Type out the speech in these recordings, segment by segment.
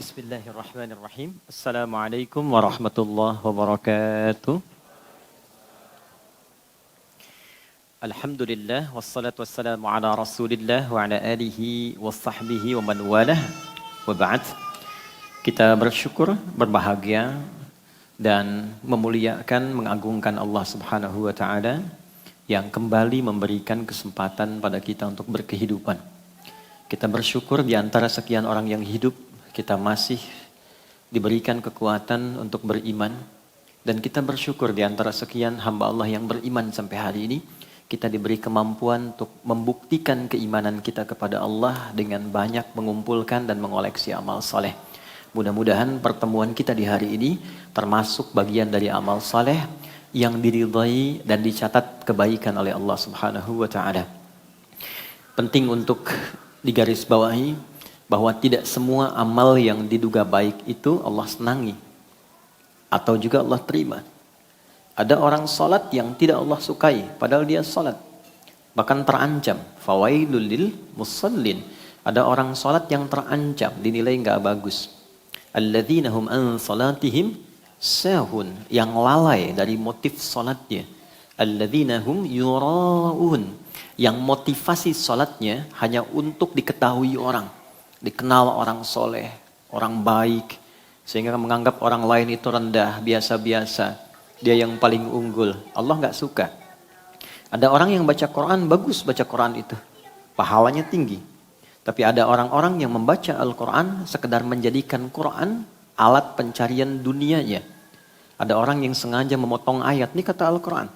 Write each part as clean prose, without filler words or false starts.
Bismillahirrahmanirrahim. Assalamualaikum warahmatullahi wabarakatuh. Alhamdulillah wassalatu wassalamu ala Rasulillah wa ala alihi wa sahbihi wa man walah. Wa ba'd. Kita bersyukur, berbahagia dan memuliakan, mengagungkan Allah Subhanahu wa taala yang kembali memberikan kesempatan pada kita untuk berkehidupan. Kita bersyukur di antara sekian orang yang hidup, kita masih diberikan kekuatan untuk beriman. Dan kita bersyukur di antara sekian hamba Allah yang beriman sampai hari ini, kita diberi kemampuan untuk membuktikan keimanan kita kepada Allah dengan banyak mengumpulkan dan mengoleksi amal saleh. Mudah-mudahan pertemuan kita di hari ini termasuk bagian dari amal saleh yang diridhai dan dicatat kebaikan oleh Allah Subhanahu wa taala. Penting untuk digarisbawahi bahwa tidak semua amal yang diduga baik itu Allah senangi atau juga Allah terima. Ada orang salat yang tidak Allah sukai padahal dia salat, bahkan terancam fawailul lil musallin. Ada orang salat yang terancam, dinilai enggak bagus. Alladzina hum an salatihim sahun, yang lalai dari motif salatnya. Alladzina hum yuraun, yang motivasi salatnya hanya untuk diketahui orang, dikenal orang soleh, orang baik, sehingga menganggap orang lain itu rendah, biasa-biasa, dia yang paling unggul. Allah nggak suka. Ada orang yang baca Quran, bagus baca Quran itu, pahalanya tinggi. Tapi ada orang-orang yang membaca Al-Quran sekedar menjadikan Quran alat pencarian dunianya. Ada orang yang sengaja memotong ayat, ini kata Al-Quran,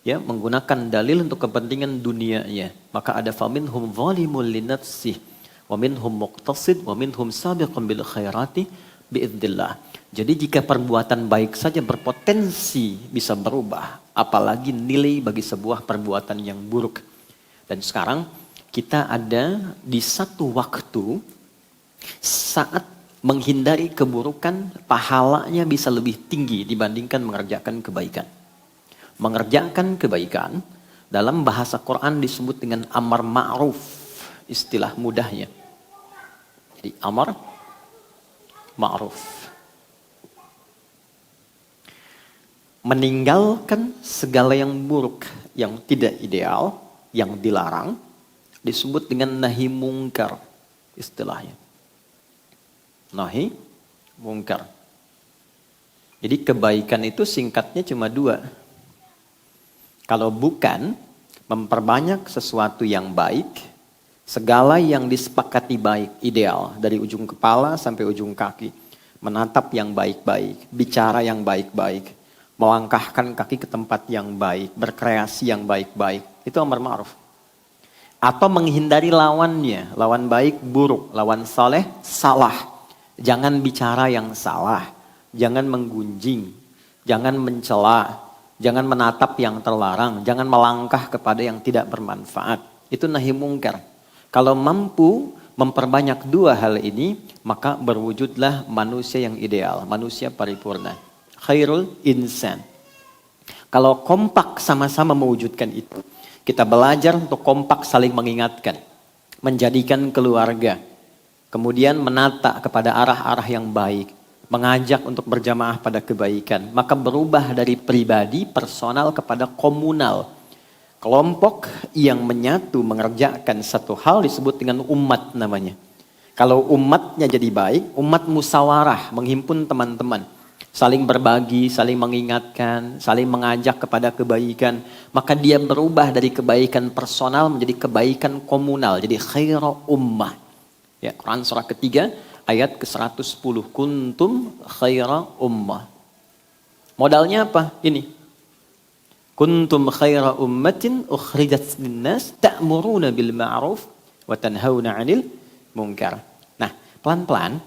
ya, menggunakan dalil untuk kepentingan dunianya. Maka ada faminhum zalimul linafsih wa minhum muqtasid wa minhum sabiqun bil khairati biidznillah. Jadi jika perbuatan baik saja berpotensi bisa berubah, apalagi nilai bagi sebuah perbuatan yang buruk. Dan sekarang kita ada di satu waktu saat menghindari keburukan pahalanya bisa lebih tinggi dibandingkan mengerjakan kebaikan. Mengerjakan kebaikan dalam bahasa Quran disebut dengan amar ma'ruf, istilah mudahnya. Jadi amar ma'ruf. Meninggalkan segala yang buruk, yang tidak ideal, yang dilarang, disebut dengan nahi mungkar, istilahnya. Nahi mungkar. Jadi kebaikan itu singkatnya cuma dua. Kalau bukan memperbanyak sesuatu yang baik, segala yang disepakati baik, ideal, dari ujung kepala sampai ujung kaki. Menatap yang baik-baik, bicara yang baik-baik, melangkahkan kaki ke tempat yang baik, berkreasi yang baik-baik. Itu amar ma'ruf. Atau menghindari lawannya, lawan baik buruk, lawan saleh salah. Jangan bicara yang salah, jangan menggunjing, jangan mencela, jangan menatap yang terlarang, jangan melangkah kepada yang tidak bermanfaat. Itu nahi mungkar. Kalau mampu memperbanyak dua hal ini, maka berwujudlah manusia yang ideal, manusia paripurna. Khairul insan. Kalau kompak sama-sama mewujudkan itu, kita belajar untuk kompak saling mengingatkan, menjadikan keluarga, kemudian menata kepada arah-arah yang baik, mengajak untuk berjamaah pada kebaikan, maka berubah dari pribadi, personal kepada komunal. Kelompok yang menyatu mengerjakan satu hal disebut dengan umat namanya. Kalau umatnya jadi baik, umat musyawarah, menghimpun teman-teman, saling berbagi, saling mengingatkan, saling mengajak kepada kebaikan, maka dia berubah dari kebaikan personal menjadi kebaikan komunal, jadi khairu ummah. Ya, Quran surah ketiga ayat ke-110, kuntum khaira ummah. Modalnya apa? Ini. Kuntum khaira ummatin ukhrijat linnas ta'muruna bil ma'ruf wa tanhauna 'anil munkar. Nah, pelan-pelan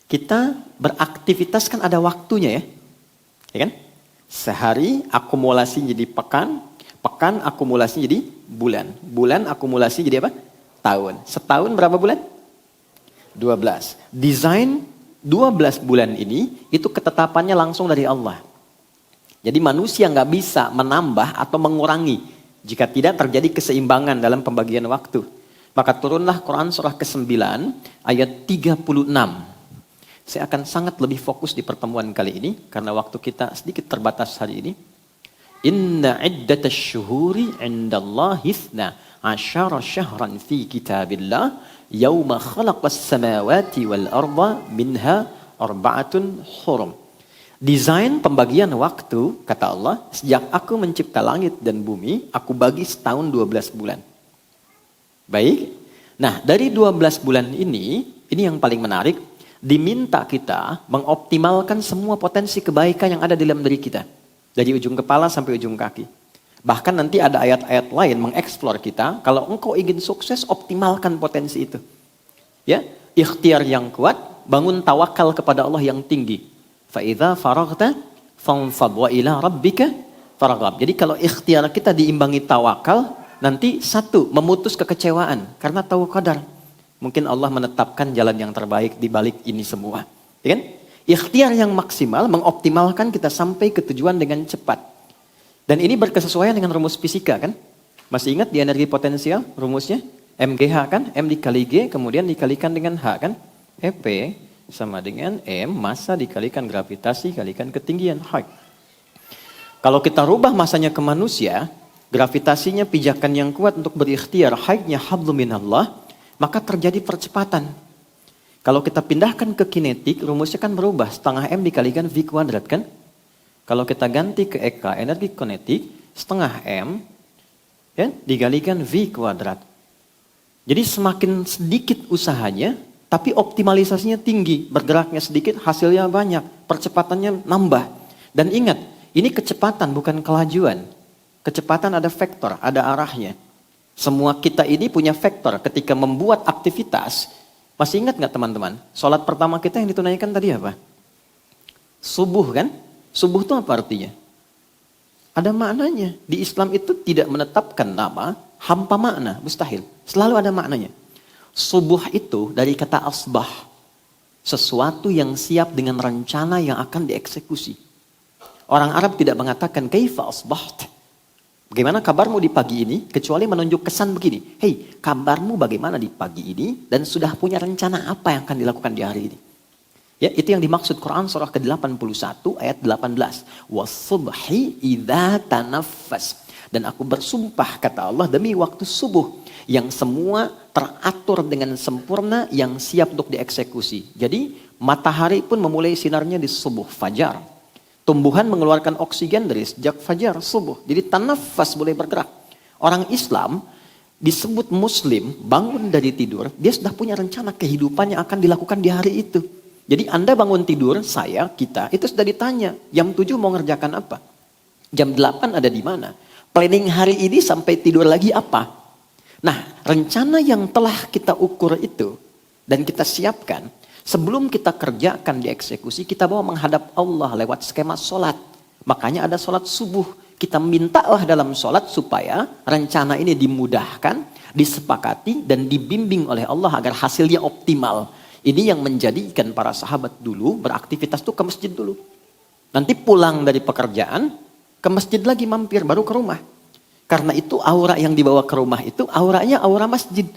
kita beraktivitas kan ada waktunya ya. Ya kan? Sehari akumulasi jadi pekan, pekan akumulasi jadi bulan, bulan akumulasi jadi apa? Tahun. Setahun berapa bulan? 12. Desain 12 bulan ini itu ketetapannya langsung dari Allah. Jadi manusia nggak bisa menambah atau mengurangi jika tidak terjadi keseimbangan dalam pembagian waktu. Maka turunlah Quran surah ke-9 ayat 36. Saya akan sangat lebih fokus di pertemuan kali ini karena waktu kita sedikit terbatas hari ini. Inna iddatash syuhuri 'indallahi 12 syahran fi kitabillah yauma khalaqas samawati wal arda minha arba'atun hurum. Desain pembagian waktu, kata Allah, sejak aku mencipta langit dan bumi, aku bagi setahun 12 bulan. Baik, nah dari 12 bulan ini yang paling menarik, diminta kita mengoptimalkan semua potensi kebaikan yang ada di dalam diri kita. Dari ujung kepala sampai ujung kaki. Bahkan nanti ada ayat-ayat lain mengeksplor kita, kalau engkau ingin sukses, optimalkan potensi itu. Ya, ikhtiar yang kuat, bangun tawakal kepada Allah yang tinggi. Fa'idha faraghta fanfad wa ila rabbika faraghab. Jadi kalau ikhtiar kita diimbangi tawakal, nanti satu, memutus kekecewaan karena tahu qadar. Mungkin Allah menetapkan jalan yang terbaik di balik ini semua. Ya kan? Ikhtiar yang maksimal mengoptimalkan kita sampai ke tujuan dengan cepat. Dan ini berkesesuaian dengan rumus fisika kan? Masih ingat di energi potensial rumusnya? MGH kan? M dikali G kemudian dikalikan dengan H kan? EP sama dengan M, massa dikalikan gravitasi, kalikan ketinggian, height. Kalau kita rubah masanya ke manusia, gravitasinya pijakan yang kuat untuk berikhtiar, heightnya hablum minallah, maka terjadi percepatan. Kalau kita pindahkan ke kinetik, rumusnya kan berubah, setengah M dikalikan V kuadrat kan? Kalau kita ganti ke EK, energi kinetik, setengah M, ya, dikalikan V kuadrat. Jadi semakin sedikit usahanya, tapi optimalisasinya tinggi, bergeraknya sedikit, hasilnya banyak, percepatannya nambah. Dan ingat, ini kecepatan bukan kelajuan. Kecepatan ada vektor, ada arahnya. Semua kita ini punya vektor ketika membuat aktivitas. Masih ingat nggak teman-teman? Sholat pertama kita yang ditunaikan tadi apa? Subuh kan? Subuh itu apa artinya? Ada maknanya. Di Islam itu tidak menetapkan nama, hampa makna, mustahil. Selalu ada maknanya. Subuh itu dari kata asbah. Sesuatu yang siap dengan rencana yang akan dieksekusi. Orang Arab tidak mengatakan kaifa asbaht. Bagaimana kabarmu di pagi ini? Kecuali menunjuk kesan begini. Hei, kabarmu bagaimana di pagi ini? Dan sudah punya rencana apa yang akan dilakukan di hari ini? Ya, itu yang dimaksud Quran surah ke-81 ayat 18. Wasubhi idza tanaffas. Dan aku bersumpah kata Allah demi waktu subuh yang semua teratur dengan sempurna yang siap untuk dieksekusi. Jadi matahari pun memulai sinarnya di subuh fajar. Tumbuhan mengeluarkan oksigen dari sejak fajar subuh. Jadi tanafas boleh bergerak. Orang Islam disebut muslim, bangun dari tidur, dia sudah punya rencana kehidupan yang akan dilakukan di hari itu. Jadi Anda bangun tidur, saya, kita, itu sudah ditanya, jam 7 mau ngerjakan apa? Jam 8 ada di mana? Planning hari ini sampai tidur lagi apa? Nah, rencana yang telah kita ukur itu dan kita siapkan, sebelum kita kerjakan dieksekusi, kita bawa menghadap Allah lewat skema sholat. Makanya ada sholat subuh. Kita mintalah dalam sholat supaya rencana ini dimudahkan, disepakati, dan dibimbing oleh Allah agar hasilnya optimal. Ini yang menjadikan para sahabat dulu beraktivitas tuh ke masjid dulu. Nanti pulang dari pekerjaan, ke masjid lagi mampir, baru ke rumah. Karena itu aura yang dibawa ke rumah itu auranya aura masjid.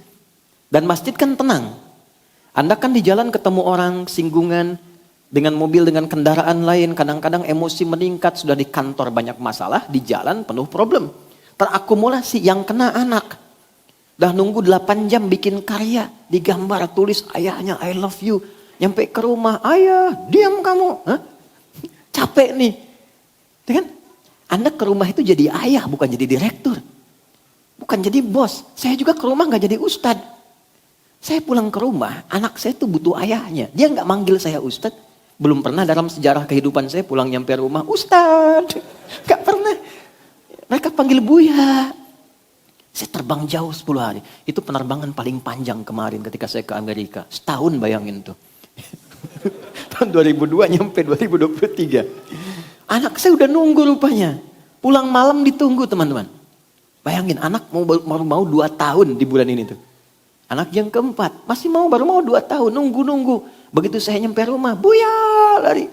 Dan masjid kan tenang. Anda kan di jalan ketemu orang singgungan dengan mobil, dengan kendaraan lain. Kadang-kadang emosi meningkat, sudah di kantor banyak masalah, di jalan penuh problem. Terakumulasi yang kena anak. Dah nunggu 8 jam bikin karya, digambar, tulis ayahnya I love you. Nyampe ke rumah, ayah diam kamu. Hah? Capek nih. Kan? Anda ke rumah itu jadi ayah, bukan jadi direktur. Bukan jadi bos. Saya juga ke rumah gak jadi ustad. Saya pulang ke rumah, anak saya tuh butuh ayahnya. Dia gak manggil saya ustad. Belum pernah dalam sejarah kehidupan saya pulang nyampe rumah, ustad. Gak pernah. Mereka panggil Buya. Saya terbang jauh 10 hari. Itu penerbangan paling panjang kemarin ketika saya ke Amerika. Setahun bayangin tuh. Tahun 2002 nyampe 2023. Anak saya udah nunggu rupanya. Pulang malam ditunggu teman-teman. Bayangin anak mau 2 tahun di bulan ini tuh. Anak yang keempat masih baru mau 2 tahun. Nunggu. Begitu saya nyampe rumah. Buya lari.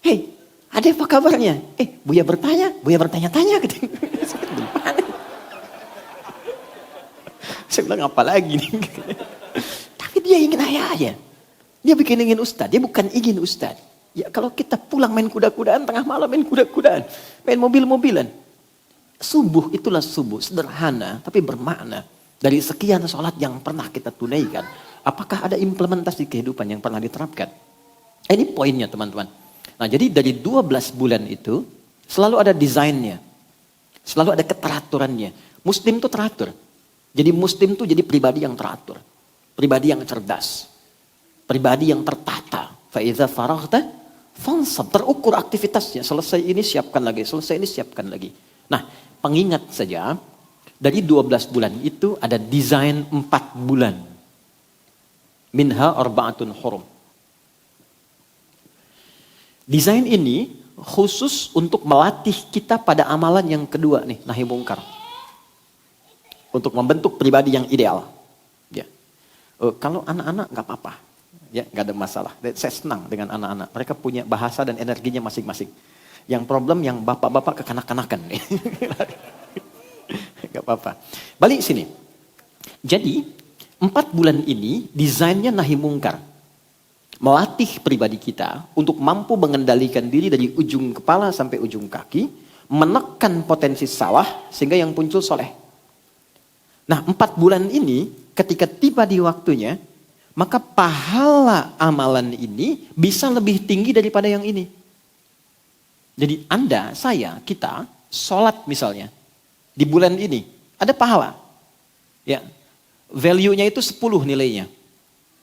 Hei ada apa kabarnya? Buya bertanya-tanya. Saya bilang apa lagi nih? Tapi dia ingin ayahnya. Dia bikin ingin ustaz, dia bukan ingin ustaz. Ya kalau kita pulang main kuda-kudaan, tengah malam main kuda-kudaan, main mobil-mobilan. Subuh itulah subuh, sederhana tapi bermakna. Dari sekian sholat yang pernah kita tunaikan, apakah ada implementasi kehidupan yang pernah diterapkan? Ini poinnya teman-teman. Nah jadi dari 12 bulan itu, selalu ada desainnya. Selalu ada keteraturannya. Muslim itu teratur. Jadi Muslim itu jadi pribadi yang teratur. Pribadi yang cerdas. Pribadi yang tertata. Faiza faraghta fansab, terukur aktivitasnya. Selesai ini siapkan lagi, selesai ini siapkan lagi. Nah, pengingat saja, dari 12 bulan itu ada desain 4 bulan. Minha arba'atun hurum. Desain ini khusus untuk melatih kita pada amalan yang kedua nih, nahi mungkar. Untuk membentuk pribadi yang ideal. Ya. Kalau anak-anak nggak apa-apa. Ya, nggak ada masalah. Saya senang dengan anak-anak. Mereka punya bahasa dan energinya masing-masing. Yang problem yang bapak-bapak kekanak-kanakan. Nggak apa-apa. Balik sini. Jadi, 4 bulan ini desainnya nahi mungkar. Melatih pribadi kita untuk mampu mengendalikan diri dari ujung kepala sampai ujung kaki. Menekan potensi salah sehingga yang muncul soleh. Nah, 4 bulan ini ketika tiba di waktunya, maka pahala amalan ini bisa lebih tinggi daripada yang ini. Jadi Anda, saya, kita sholat misalnya di bulan ini ada pahala. Ya, value-nya itu 10 nilainya.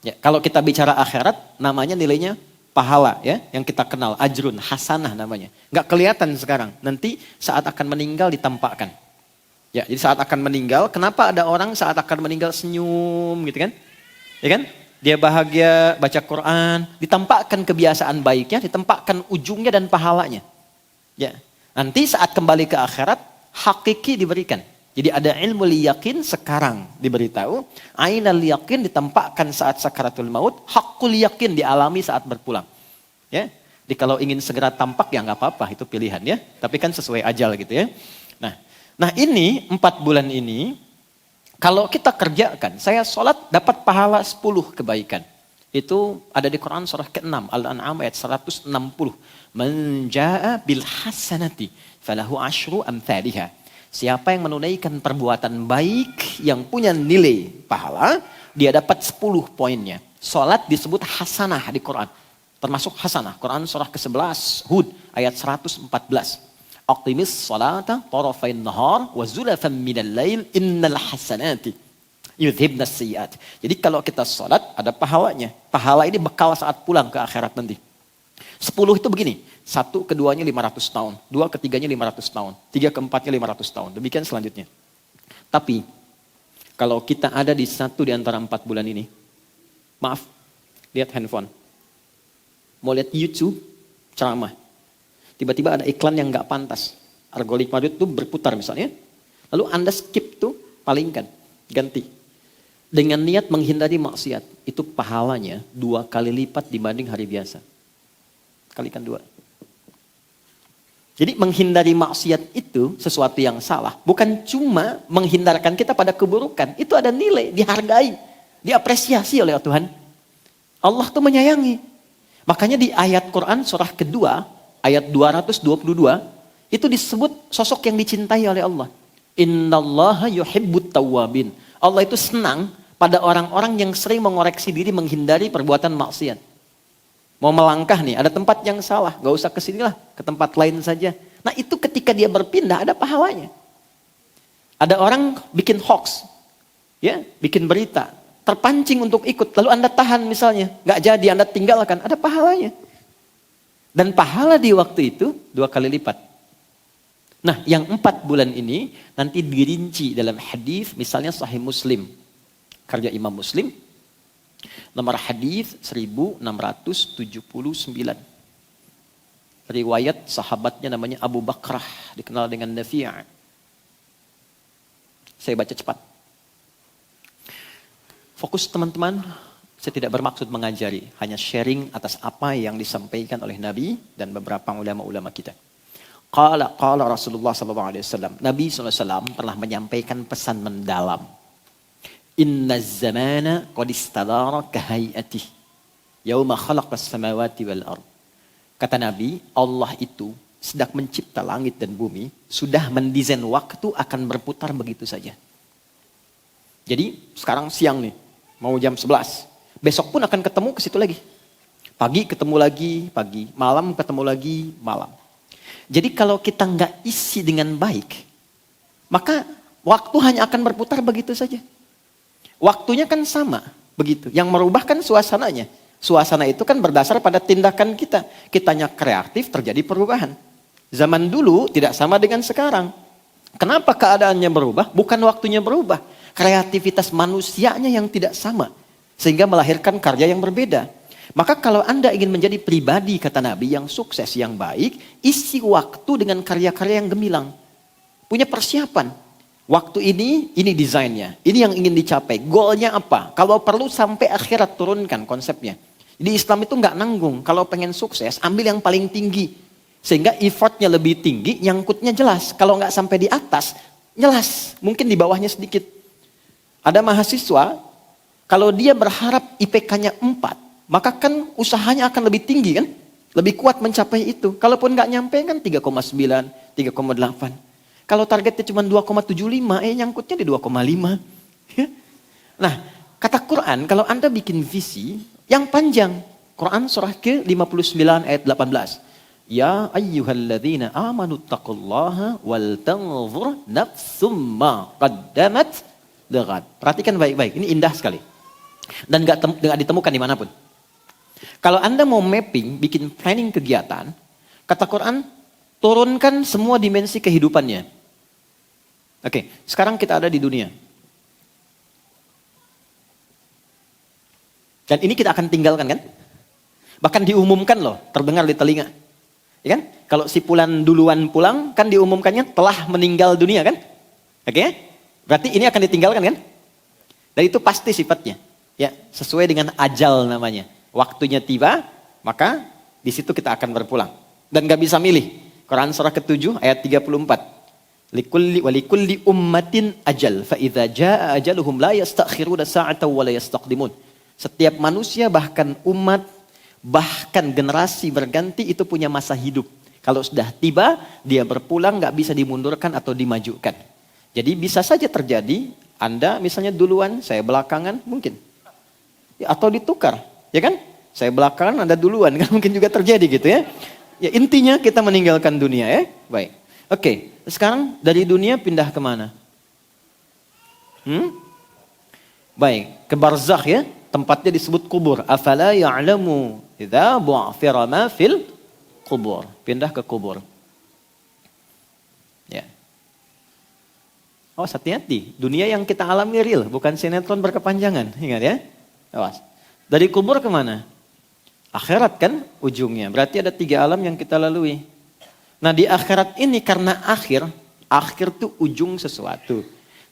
Ya, kalau kita bicara akhirat namanya nilainya pahala ya, yang kita kenal ajrun, hasanah namanya. Nggak kelihatan sekarang. Nanti saat akan meninggal ditampakkan. Ya, jadi saat akan meninggal, kenapa ada orang saat akan meninggal senyum gitu kan? Ya kan? Dia bahagia, baca Quran, ditampakkan kebiasaan baiknya, ditampakkan ujungnya dan pahalanya. Ya. Nanti saat kembali ke akhirat, hakiki diberikan. Jadi ada ilmu yakin sekarang diberitahu, ainal yakin ditampakkan saat sakaratul maut, hakul yakin dialami saat berpulang. Ya. Jadi kalau ingin segera tampak ya nggak apa-apa, itu pilihan ya. Tapi kan sesuai ajal gitu ya. Nah ini 4 bulan ini, kalau kita kerjakan, saya sholat dapat pahala 10 kebaikan. Itu ada di Quran surah ke-6, Al-An'am ayat 160. Man jaa bil hasanati falahu asyru amthaliha. Siapa yang menunaikan perbuatan baik yang punya nilai pahala, dia dapat 10 poinnya. Sholat disebut hasanah di Quran. Termasuk hasanah. Quran surah ke-11, Hud ayat 114. Aqimis salata tarafain nahar wa zulafan minal lail innal hasanati yudhibnas sayyiat. Jadi kalau kita salat ada pahalanya. Pahala ini bekal saat pulang ke akhirat nanti. 10 itu begini. 1 keduanya 500 tahun. 2 ketiganya 500 tahun. 3 keempatnya 500 tahun. Demikian selanjutnya. Tapi kalau kita ada di satu di antara 4 bulan ini, maaf, lihat handphone. Mau lihat YouTube, ceramah. Tiba-tiba ada iklan yang nggak pantas. Algoritma itu berputar misalnya. Lalu Anda skip tuh, palingkan, ganti. Dengan niat menghindari maksiat. Itu pahalanya 2 kali lipat dibanding hari biasa. Kalikan 2. Jadi menghindari maksiat itu sesuatu yang salah. Bukan cuma menghindarkan kita pada keburukan. Itu ada nilai, dihargai, diapresiasi oleh Tuhan. Allah tuh menyayangi. Makanya di ayat Quran surah kedua, ayat 222, itu disebut sosok yang dicintai oleh Allah. Innallaha yuhibbut tawwabin. Allah itu senang pada orang-orang yang sering mengoreksi diri menghindari perbuatan maksiat. Mau melangkah nih, ada tempat yang salah, gak usah kesinilah, ke tempat lain saja. Nah itu ketika dia berpindah ada pahalanya. Ada orang bikin hoax, ya, bikin berita, terpancing untuk ikut, lalu Anda tahan misalnya, gak jadi, Anda tinggalkan, ada pahalanya. Dan pahala di waktu itu 2 kali lipat. Nah yang 4 bulan ini nanti dirinci dalam hadis, misalnya Sahih Muslim. Karya Imam Muslim. Nomor hadis 1679. Riwayat sahabatnya namanya Abu Bakrah. Dikenal dengan Nafi'. Saya baca cepat. Fokus teman-teman. Saya tidak bermaksud mengajari, hanya sharing atas apa yang disampaikan oleh Nabi dan beberapa ulama-ulama kita. Qala Rasulullah SAW. Nabi SAW pernah menyampaikan pesan mendalam. Inna zamana qad istadara kahayatih. Yauma khalaqas samawati wal ard. Kata Nabi, Allah itu sedang mencipta langit dan bumi, sudah mendesain waktu akan berputar begitu saja. Jadi sekarang siang nih, mau jam 11. Besok pun akan ketemu ke situ lagi. Pagi ketemu lagi, pagi. Malam ketemu lagi, malam. Jadi kalau kita nggak isi dengan baik, maka waktu hanya akan berputar begitu saja. Waktunya kan sama, begitu. Yang merubah kan suasananya. Suasana itu kan berdasar pada tindakan kita. Kitanya kreatif, terjadi perubahan. Zaman dulu tidak sama dengan sekarang. Kenapa keadaannya berubah? Bukan waktunya berubah. Kreativitas manusianya yang tidak sama. Sehingga melahirkan karya yang berbeda. Maka kalau Anda ingin menjadi pribadi, kata Nabi, yang sukses, yang baik, isi waktu dengan karya-karya yang gemilang. Punya persiapan. Waktu ini desainnya. Ini yang ingin dicapai. Goalnya apa? Kalau perlu sampai akhirat turunkan konsepnya. Jadi Islam itu nggak nanggung. Kalau pengen sukses, ambil yang paling tinggi. Sehingga effortnya lebih tinggi, nyangkutnya jelas. Kalau nggak sampai di atas, jelas. Mungkin di bawahnya sedikit. Ada mahasiswa, kalau dia berharap IPK-nya 4, maka kan usahanya akan lebih tinggi kan? Lebih kuat mencapai itu. Kalaupun nggak nyampe kan 3,9, 3,8. Kalau targetnya cuma 2,75, nyangkutnya di 2,5. Nah, kata Quran, kalau Anda bikin visi yang panjang. Quran surah ke-59 ayat 18. Ya ayyuhalladzina amanu taqullaha wal tanzur nafsum ma qaddamat lighad. Perhatikan baik-baik, ini indah sekali. Dan gak ditemukan dimanapun. Kalau Anda mau mapping, bikin planning kegiatan, kata Quran, turunkan semua dimensi kehidupannya. Oke, sekarang kita ada di dunia. Dan ini kita akan tinggalkan kan? Bahkan diumumkan loh, terdengar di telinga. Ya kan? Kalau si Fulan duluan pulang, kan diumumkannya telah meninggal dunia kan? Oke? Berarti ini akan ditinggalkan kan? Dan itu pasti sifatnya. Ya, sesuai dengan ajal namanya. Waktunya tiba, maka di situ kita akan berpulang. Dan gak bisa milih. Quran surah ke-7 ayat 34. Walikulli ummatin ajal. Fa idza jaa ajaluhum la yastakhiruna sa'atan wa la yastaqdimun. Setiap manusia, bahkan umat, bahkan generasi berganti itu punya masa hidup. Kalau sudah tiba, dia berpulang gak bisa dimundurkan atau dimajukan. Jadi bisa saja terjadi, Anda misalnya duluan, saya belakangan, mungkin. Atau ditukar, ya kan? Saya belakangan, Anda duluan, kan mungkin juga terjadi gitu ya. Ya intinya kita meninggalkan dunia ya. Baik. Oke, sekarang dari dunia pindah kemana? Baik, ke barzakh ya. Tempatnya disebut kubur. Afala ya'lamu idza bu'thira ma fil kubur. Pindah ke kubur. Ya. Oh, hati-hati. Dunia yang kita alami real, bukan sinetron berkepanjangan. Ingat ya. Awas. Dari kubur kemana? Akhirat kan ujungnya. Berarti ada 3 alam yang kita lalui. Nah di akhirat ini karena akhir itu ujung sesuatu.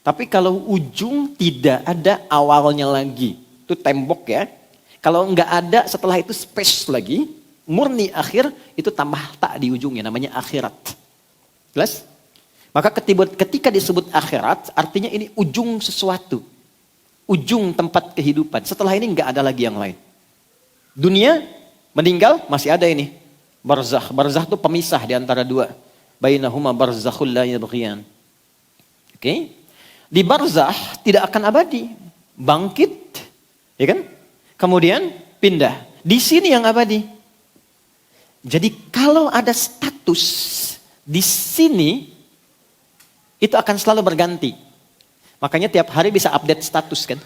Tapi kalau ujung tidak ada awalnya lagi. Itu tembok ya. Kalau nggak ada setelah itu space lagi, murni akhir, itu tambah tak di ujungnya, namanya akhirat. Jelas? Maka ketika disebut akhirat, artinya ini ujung sesuatu. Ujung tempat kehidupan. Setelah ini nggak ada lagi yang lain. Dunia, meninggal, masih ada ini. Barzakh. Barzakh itu pemisah di antara dua. Bainahuma barzakhul la yabghiyan. Oke? Di barzakh tidak akan abadi. Bangkit. Ya kan? Kemudian pindah. Di sini yang abadi. Jadi kalau ada status di sini, itu akan selalu berganti. Makanya tiap hari bisa update status kan.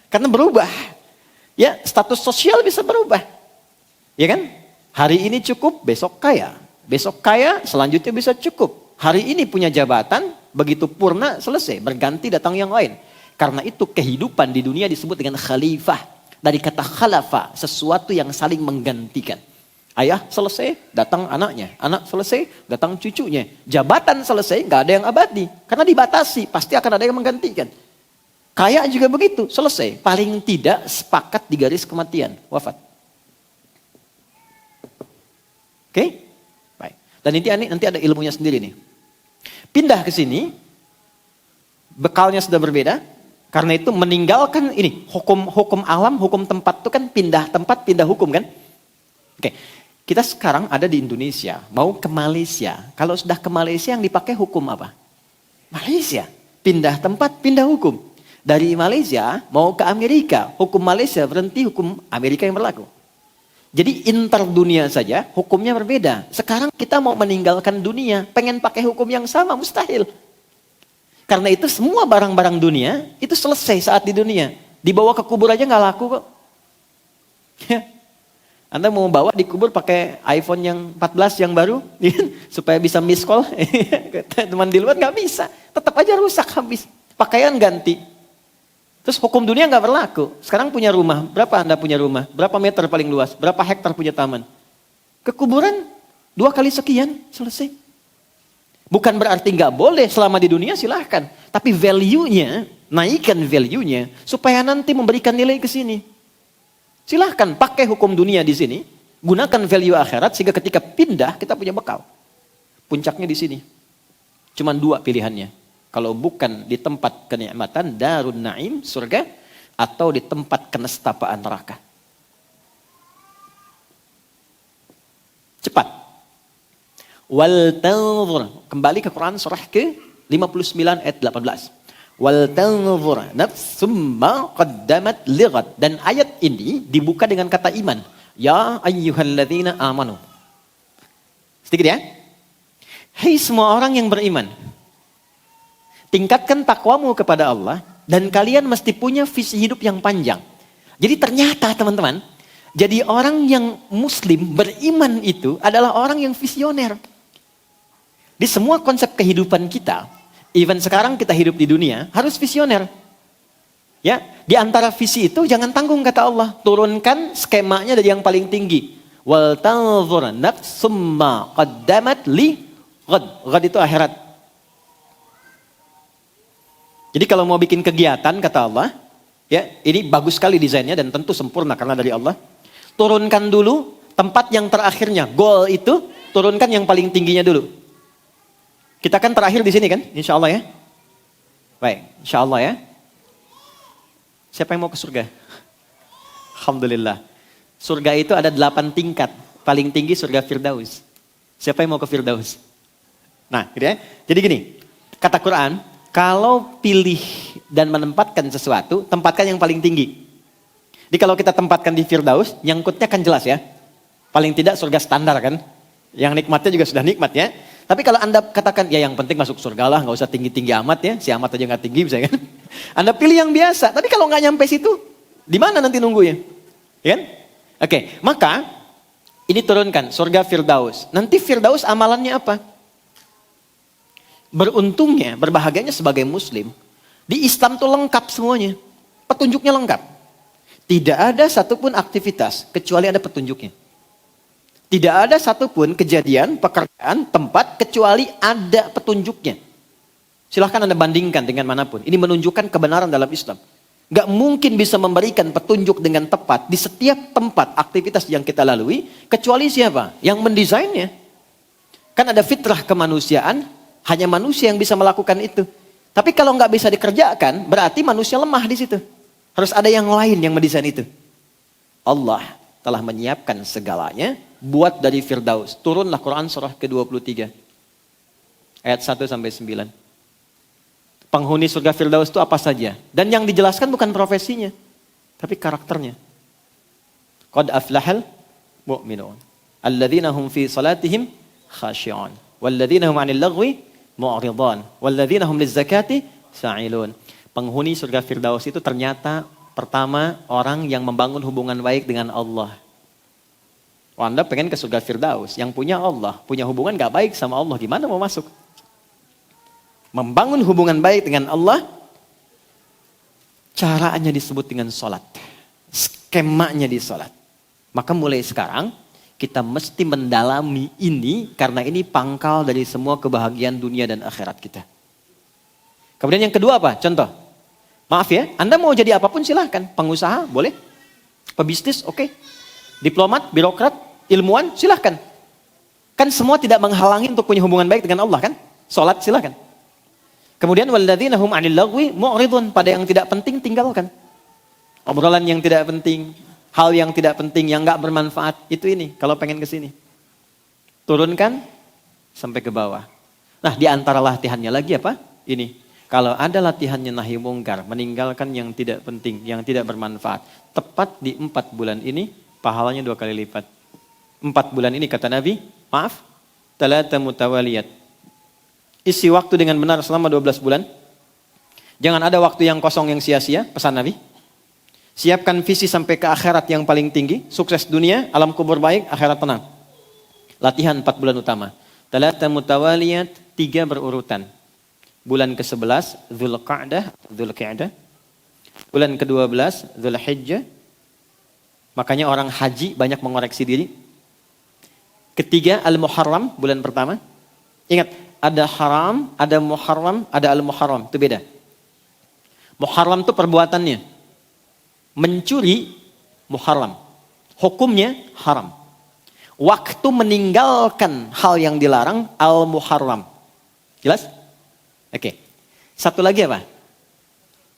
Karena berubah. Ya, status sosial bisa berubah. Ya kan? Hari ini cukup, besok kaya. Besok kaya, selanjutnya bisa cukup. Hari ini punya jabatan, begitu purna, selesai. Berganti datang yang lain. Karena itu kehidupan di dunia disebut dengan khalifah. Dari kata khalafa, sesuatu yang saling menggantikan. Ayah selesai, datang anaknya. Anak selesai, datang cucunya. Jabatan selesai, gak ada yang abadi. Karena dibatasi, pasti akan ada yang menggantikan. Kaya juga begitu, selesai. Paling tidak sepakat di garis kematian, wafat. Oke? Baik. Dan nanti ada ilmunya sendiri nih. Pindah ke sini, bekalnya sudah berbeda. Karena itu meninggalkan ini, hukum alam, hukum tempat itu kan pindah tempat, pindah hukum kan? Oke, kita sekarang ada di Indonesia, mau ke Malaysia. Kalau sudah ke Malaysia yang dipakai hukum apa? Malaysia. Pindah tempat, pindah hukum. Dari Malaysia mau ke Amerika, hukum Malaysia berhenti, hukum Amerika yang berlaku. Jadi interdunia saja hukumnya berbeda. Sekarang kita mau meninggalkan dunia, pengen pakai hukum yang sama, mustahil. Karena itu semua barang-barang dunia itu selesai saat di dunia. Dibawa ke kubur aja nggak laku kok. Anda mau bawa di kubur pakai iPhone yang 14 yang baru, supaya bisa miss call. Teman di luar nggak bisa, tetap aja rusak habis. Pakaian ganti. Terus hukum dunia nggak berlaku. Sekarang punya rumah, berapa Anda punya rumah? Berapa meter paling luas? Berapa hektar punya taman? Kekuburan 2 kali sekian, selesai. Bukan berarti nggak boleh selama di dunia, silahkan. Tapi value-nya, naikkan value-nya supaya nanti memberikan nilai ke sini. Silahkan pakai hukum dunia di sini, gunakan value akhirat sehingga ketika pindah kita punya bekal. Puncaknya di sini. Cuman 2 pilihannya. Kalau bukan di tempat kenikmatan darun naim surga atau di tempat kenestapaan neraka. Cepat. Wal tanzur, kembali ke Quran surah ke-59 ayat 18. Wal tanzur nafsum ma qaddamat lighad, dan ayat ini dibuka dengan kata iman. Ya ayyuhalladzina amanu. Sedikit ya. Hai semua orang yang beriman. Tingkatkan takwamu kepada Allah dan kalian mesti punya visi hidup yang panjang. Jadi ternyata teman-teman, jadi orang yang muslim beriman itu adalah orang yang visioner. Di semua konsep kehidupan kita, even sekarang kita hidup di dunia, harus visioner. Ya, di antara visi itu jangan tanggung kata Allah, turunkan skemanya dari yang paling tinggi. Wal tanzur nafsum ma qaddamat li ghad. Ghad itu akhirat. Jadi kalau mau bikin kegiatan, kata Allah, ya ini bagus sekali desainnya dan tentu sempurna karena dari Allah. Turunkan dulu tempat yang terakhirnya, goal itu turunkan yang paling tingginya dulu. Kita kan terakhir di sini kan, insya Allah ya. Baik, insya Allah ya. Siapa yang mau ke surga? Alhamdulillah. Surga itu ada 8 tingkat, paling tinggi surga Firdaus. Siapa yang mau ke Firdaus? Nah, gitu ya. Jadi gini, kata Quran. Kalau pilih dan menempatkan sesuatu, tempatkan yang paling tinggi. Jadi kalau kita tempatkan di Firdaus, nyangkutnya kan jelas ya. Paling tidak surga standar kan. Yang nikmatnya juga sudah nikmat ya. Tapi kalau Anda katakan, ya yang penting masuk surga lah, gak usah tinggi-tinggi amat ya. Si amat aja gak tinggi bisa kan. Anda pilih yang biasa, tapi kalau gak nyampe situ, di mana nanti nunggunya? Ya kan? Oke, maka ini turunkan surga Firdaus. Nanti Firdaus amalannya apa? Beruntungnya, berbahagianya sebagai muslim, di Islam tuh lengkap semuanya. Petunjuknya lengkap. Tidak ada satupun aktivitas kecuali ada petunjuknya. Tidak ada satupun kejadian, pekerjaan, tempat kecuali ada petunjuknya. Silahkan Anda bandingkan dengan manapun. Ini menunjukkan kebenaran dalam Islam. Gak mungkin bisa memberikan petunjuk dengan tepat di setiap tempat aktivitas yang kita lalui, kecuali siapa? Yang mendesainnya. Kan ada fitrah kemanusiaan, hanya manusia yang bisa melakukan itu. Tapi kalau nggak bisa dikerjakan, berarti manusia lemah di situ. Harus ada yang lain yang mendesain itu. Allah telah menyiapkan segalanya buat dari Firdaus. Turunlah Quran surah ke-23. Ayat 1 sampai 9. Penghuni surga Firdaus itu apa saja? Dan yang dijelaskan bukan profesinya, tapi karakternya. Qad aflahal mu'minun. Alladzina hum fi salatihim khashi'un. Walladzina hum 'anil lagwi mu'ridhan. Walladzina hum lizzakati sa'ilun. Penghuni surga Firdaus itu ternyata pertama orang yang membangun hubungan baik dengan Allah. Anda pengen ke surga Firdaus, yang punya Allah, punya hubungan gak baik sama Allah, gimana mau masuk? Membangun hubungan baik dengan Allah, caranya disebut dengan sholat. Skemanya di sholat. Maka mulai sekarang, kita mesti mendalami ini, karena ini pangkal dari semua kebahagiaan dunia dan akhirat kita. Kemudian yang kedua apa? Contoh. Maaf ya, Anda mau jadi apapun silahkan. Pengusaha boleh. Pebisnis oke. Diplomat, birokrat, ilmuwan silahkan. Kan semua tidak menghalangi untuk punya hubungan baik dengan Allah kan? Sholat silahkan. Kemudian walladzina hum 'anil lagwi mu'ridun, pada yang tidak penting tinggalkan. Obrolan yang tidak penting, hal yang tidak penting, yang enggak bermanfaat, itu ini kalau pengen ke sini. Turunkan sampai ke bawah. Nah, di antara latihannya lagi apa? Ini. Kalau ada latihannya nahi mungkar, meninggalkan yang tidak penting, yang tidak bermanfaat, tepat di 4 bulan ini, pahalanya 2 kali lipat. 4 bulan ini kata Nabi, maaf, talata mutawaliyat. Isi waktu dengan benar selama 12 bulan. Jangan ada waktu yang kosong yang sia-sia, pesan Nabi. Siapkan visi sampai ke akhirat yang paling tinggi, sukses dunia, alam kubur baik, akhirat tenang. Latihan 4 bulan utama. Talata mutawaliyat, 3 berurutan. Bulan ke-11, Dzulqa'dah. Bulan ke-12, Dzulhijjah. Makanya orang haji banyak mengoreksi diri. Ketiga, Al-Muharram, bulan pertama. Ingat, ada haram, ada muharram, ada al-muharram. Itu beda. Muharram itu perbuatannya. Mencuri, muharram. Hukumnya, haram. Waktu meninggalkan hal yang dilarang, al-muharram. Jelas? Oke. Satu lagi apa?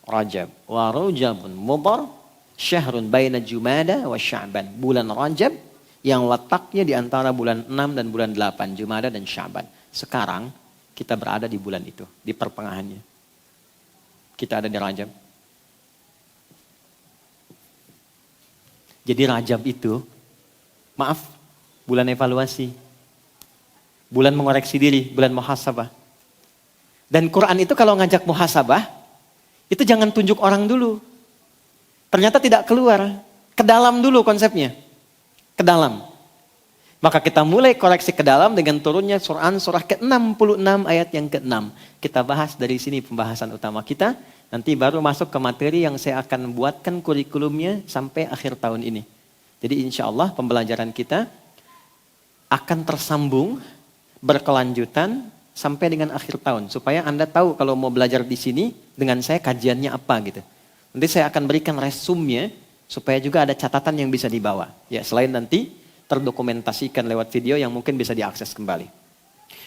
Rajab. Wa Rajabun Mudhar, syahrun baina Jumada wa Sya'ban. Bulan Rajab yang letaknya di antara bulan 6 dan bulan 8, Jumada dan Sya'ban. Sekarang kita berada di bulan itu, di pertengahannya. Kita ada di Rajab. Jadi Rajab itu, maaf, bulan evaluasi. Bulan mengoreksi diri, bulan muhasabah. Dan Quran itu kalau ngajak muhasabah, itu jangan tunjuk orang dulu. Ternyata tidak keluar. Ke dalam dulu konsepnya. Ke dalam. Maka kita mulai koreksi ke dalam dengan turunnya Quran surah ke-66 ayat yang ke-6. Kita bahas dari sini pembahasan utama kita. Nanti baru masuk ke materi yang saya akan buatkan kurikulumnya sampai akhir tahun ini. Jadi insya Allah pembelajaran kita akan tersambung, berkelanjutan sampai dengan akhir tahun. Supaya Anda tahu kalau mau belajar di sini, dengan saya kajiannya apa gitu. Nanti saya akan berikan resumenya, supaya juga ada catatan yang bisa dibawa. Ya, selain nanti terdokumentasikan lewat video yang mungkin bisa diakses kembali.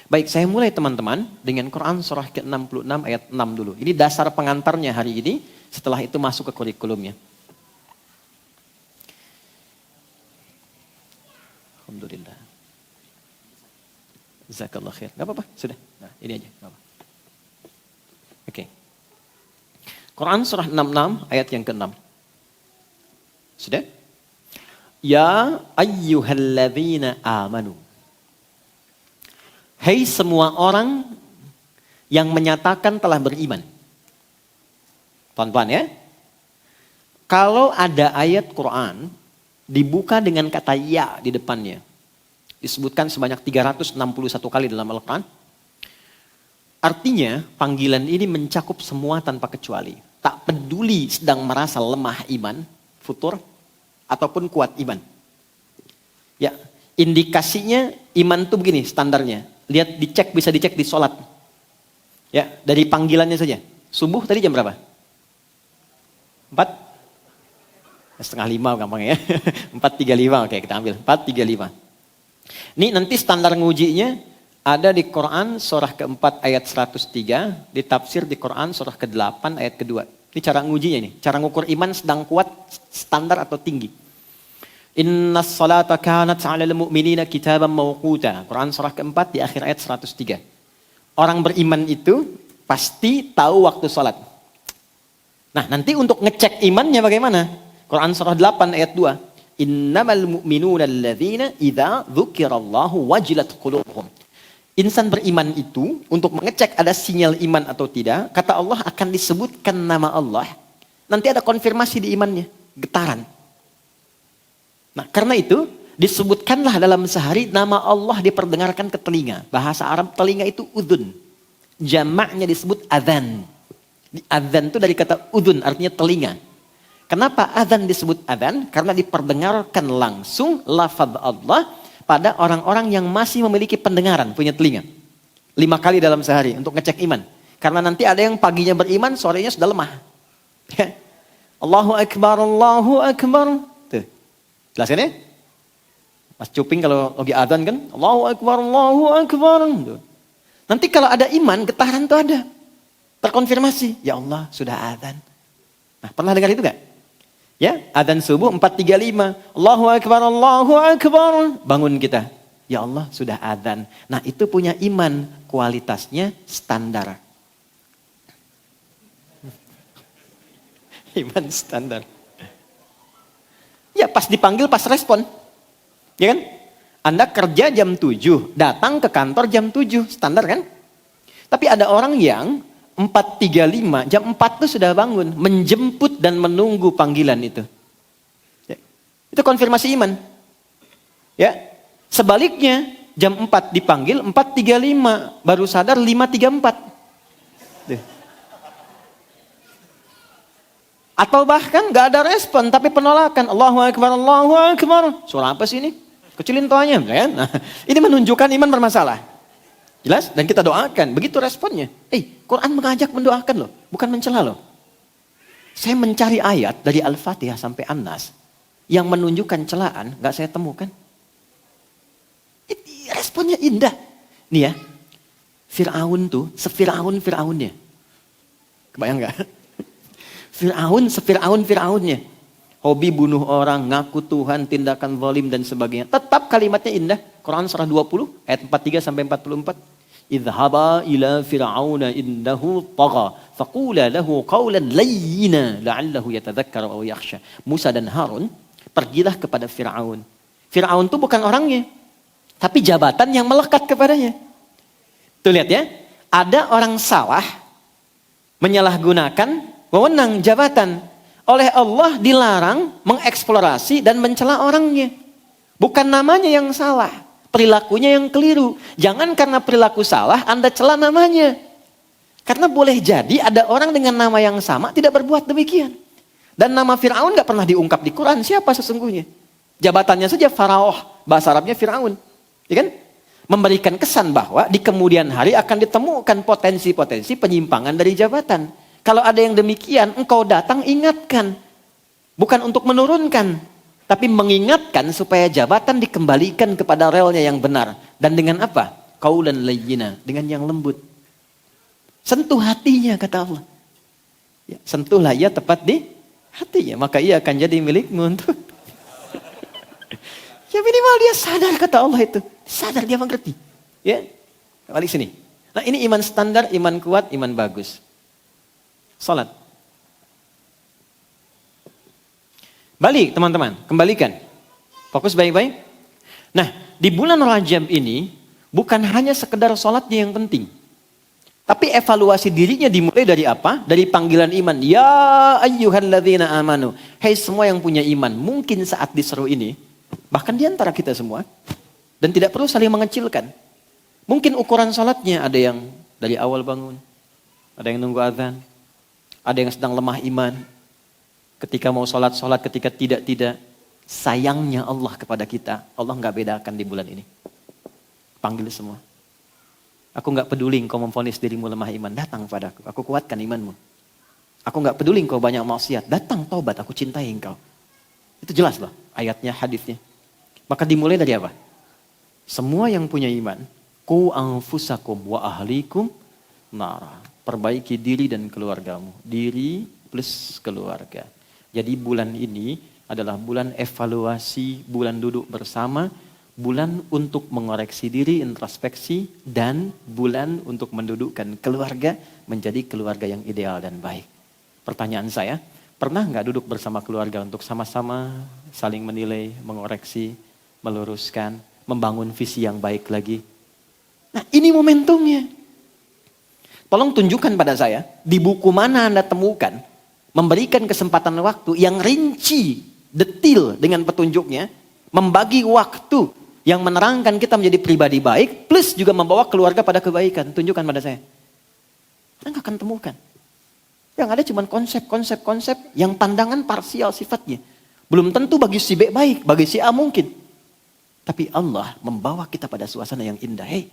Baik, saya mulai teman-teman dengan Quran surah ke-66 ayat 6 dulu. Ini dasar pengantarnya hari ini, setelah itu masuk ke kurikulumnya. Alhamdulillah. Jazakallah khair. Gak apa-apa, sudah. Nah, ini aja. Oke. Quran surah 66 ayat yang ke-6. Sudah? Ya ayyuhalladzina amanu. Hai semua orang yang menyatakan telah beriman. Pelan-pelan ya. Kalau ada ayat Quran dibuka dengan kata ya di depannya. Disebutkan sebanyak 361 kali dalam Al-Quran. Artinya panggilan ini mencakup semua tanpa kecuali. Tak peduli sedang merasa lemah iman, futur, ataupun kuat iman. Ya, indikasinya iman itu begini standarnya. Lihat, bisa dicek di sholat. Ya, dari panggilannya saja. Subuh tadi jam berapa? 4:30 gampang ya. 4:35, oke kita ambil. 4:35. Ini nanti standar ngujinya ada di Quran surah ke-4 ayat 103, ditafsir di Quran surah ke-8 ayat ke-2. Ini cara ngujinya nih, cara ngukur iman sedang kuat, standar atau tinggi. Innas salata kanat 'alal mu'minina kitaban mawquta. Quran surah ke-4 di akhir ayat 103. Orang beriman itu pasti tahu waktu salat. Nah, nanti untuk ngecek imannya bagaimana? Quran surah 8 ayat 2. Innamal mu'minuna alladzina idza dzukirallahu wajilat qulubuhum. Insan beriman itu untuk mengecek ada sinyal iman atau tidak, kata Allah akan disebutkan nama Allah. Nanti ada konfirmasi di imannya, getaran. Nah, karena itu disebutkanlah dalam sehari nama Allah diperdengarkan ke telinga. Bahasa Arab telinga itu udhun. Jamaknya disebut adzan. Adzan itu dari kata udhun, artinya telinga. Kenapa adzan disebut adzan? Karena diperdengarkan langsung lafaz Allah pada orang-orang yang masih memiliki pendengaran, punya telinga. 5 kali dalam sehari untuk ngecek iman. Karena nanti ada yang paginya beriman, sorenya sudah lemah. Allahu Akbar, Allahu Akbar. Tuh. Jelaskan ya? Mas Cuping kalau lagi adzan kan, Allahu Akbar, Allahu Akbar. Tuh. Nanti kalau ada iman, getaran tuh ada. Terkonfirmasi, ya Allah sudah adzan. Nah, pernah dengar itu gak? Ya, adzan subuh 4.35. Allahu Akbar, Allahu Akbar. Bangun kita. Ya Allah, sudah adzan. Nah, itu punya iman, kualitasnya standar. Iman standar. Ya, pas dipanggil, pas respon. Ya kan? Anda kerja jam 7, datang ke kantor jam 7, standar kan? Tapi ada orang yang 4.35, jam 4 itu sudah bangun, menjemput dan menunggu panggilan itu. Ya. Itu konfirmasi iman. Ya. Sebaliknya, jam 4 dipanggil, 4.35, baru sadar 5.34. Tuh. Atau bahkan gak ada respon, tapi penolakan. Allahu Akbar, Allahu Akbar. Suara apa sih ini? Kecilin toanya, kan? Nah, ini menunjukkan iman bermasalah. Jelas? Dan kita doakan. Begitu responnya. Quran mengajak mendoakan loh. Bukan mencela loh. Saya mencari ayat dari Al-Fatihah sampai An-Nas. Yang menunjukkan celaan. Gak saya temukan. Responnya indah. Nih ya. Fir'aun tuh. Fir'aunnya. Kebayang gak? Fir'aunnya. Hobi bunuh orang. Ngaku Tuhan. Tindakan zalim dan sebagainya. Tetap kalimatnya indah. Quran surah 20 ayat 43 sampai 44. Idhaba ila fir'auna innahu tagha faqula lahu qawlan layyina la'allahu yatadhakkar aw yakhsha. Musa dan Harun pergilah kepada Firaun. Firaun itu bukan orangnya, tapi jabatan yang melekat kepadanya. Tuh lihat ya, ada orang salah menyalahgunakan wewenang jabatan. Oleh Allah dilarang mengeksplorasi dan mencela orangnya. Bukan namanya yang salah. Perilakunya yang keliru. Jangan karena perilaku salah Anda cela namanya. Karena boleh jadi ada orang dengan nama yang sama tidak berbuat demikian. Dan nama Fir'aun gak pernah diungkap di Quran. Siapa sesungguhnya? Jabatannya saja Faraoh. Bahasa Arabnya Fir'aun. Ya kan? Memberikan kesan bahwa di kemudian hari akan ditemukan potensi-potensi penyimpangan dari jabatan. Kalau ada yang demikian, engkau datang ingatkan. Bukan untuk menurunkan. Tapi mengingatkan supaya jabatan dikembalikan kepada relnya yang benar. Dan dengan apa? Qaulan layyina. Dengan yang lembut. Sentuh hatinya kata Allah. Ya, sentuhlah ia tepat di hatinya. Maka ia akan jadi milikmu untuk. Ya minimal dia sadar kata Allah itu. Sadar dia mengerti. Ya, balik sini. Nah ini iman standar, iman kuat, iman bagus. Salat. Balik teman-teman, kembalikan. Fokus baik-baik. Nah, di bulan Rajab ini bukan hanya sekedar sholatnya yang penting. Tapi evaluasi dirinya dimulai dari apa? Dari panggilan iman. Ya ayyuhalladzina amanu. Hai semua yang punya iman. Mungkin saat diseru ini, bahkan di antara kita semua. Dan tidak perlu saling mengecilkan. Mungkin ukuran sholatnya ada yang dari awal bangun. Ada yang nunggu azan. Ada yang sedang lemah iman. Ketika mau sholat, ketika tidak. Sayangnya Allah kepada kita. Allah gak bedakan di bulan ini. Panggil semua. Aku gak peduli engkau memvonis dirimu lemah iman. Datang padaku, aku kuatkan imanmu. Aku gak peduli engkau banyak maksiat. Datang taubat, aku cintai engkau. Itu jelas loh ayatnya, hadisnya. Maka dimulai dari apa? Semua yang punya iman. Qu anfusakum wa ahlikum nara. Perbaiki diri dan keluargamu. Diri plus keluarga. Jadi bulan ini adalah bulan evaluasi, bulan duduk bersama, bulan untuk mengoreksi diri, introspeksi, dan bulan untuk mendudukkan keluarga menjadi keluarga yang ideal dan baik. Pertanyaan saya, pernah nggak duduk bersama keluarga untuk sama-sama saling menilai, mengoreksi, meluruskan, membangun visi yang baik lagi? Nah ini momentumnya. Tolong tunjukkan pada saya, di buku mana Anda temukan, memberikan kesempatan waktu yang rinci, detil dengan petunjuknya, membagi waktu yang menerangkan kita menjadi pribadi baik, plus juga membawa keluarga pada kebaikan. Tunjukkan pada saya. Anda nggak akan temukan. Yang ada cuma konsep yang pandangan parsial sifatnya. Belum tentu bagi si B baik, bagi si A mungkin. Tapi Allah membawa kita pada suasana yang indah. Hei,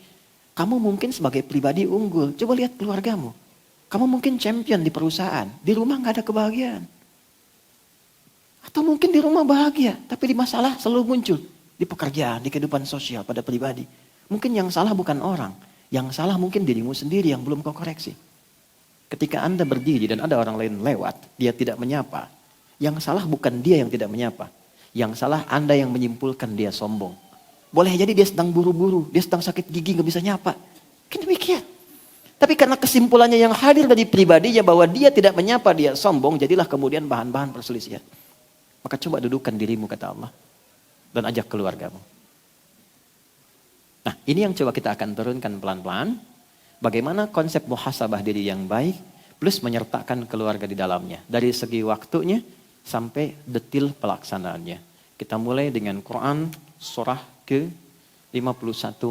kamu mungkin sebagai pribadi unggul, coba lihat keluargamu. Kamu mungkin champion di perusahaan, di rumah gak ada kebahagiaan. Atau mungkin di rumah bahagia, tapi di masalah selalu muncul. Di pekerjaan, di kehidupan sosial, pada pribadi. Mungkin yang salah bukan orang, yang salah mungkin dirimu sendiri yang belum kau koreksi. Ketika Anda berdiri dan ada orang lain lewat, dia tidak menyapa. Yang salah bukan dia yang tidak menyapa. Yang salah Anda yang menyimpulkan dia sombong. Boleh jadi dia sedang buru-buru, dia sedang sakit gigi gak bisa nyapa. Kan demikian. Tapi karena kesimpulannya yang hadir dari pribadinya bahwa dia tidak menyapa, dia sombong, jadilah kemudian bahan-bahan perselisihan. Maka coba dudukkan dirimu, kata Allah. Dan ajak keluargamu. Nah, ini yang coba kita akan turunkan pelan-pelan. Bagaimana konsep muhasabah diri yang baik, plus menyertakan keluarga di dalamnya. Dari segi waktunya sampai detil pelaksanaannya. Kita mulai dengan Quran surah ke-51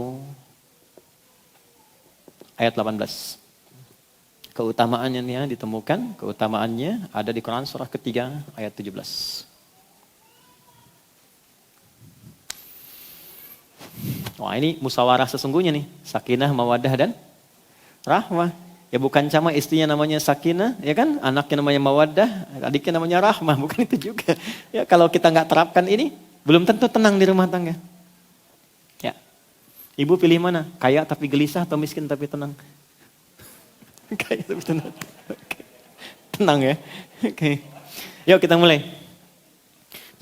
ayat 18. Keutamaannya ditemukan, keutamaannya ada di Quran surah ketiga ayat 17. Wah, ini musyawarah sesungguhnya nih. Sakinah, mawaddah dan rahmah. Ya bukan cuma istrinya namanya Sakinah, ya kan? Anaknya namanya Mawaddah, adiknya namanya Rahmah, bukan itu juga. Ya kalau kita nggak terapkan ini, belum tentu tenang di rumah tangga. Ya. Ibu pilih mana? Kaya tapi gelisah atau miskin tapi tenang? Kaya tapi tenang. Tenang ya. Oke. Yuk kita mulai.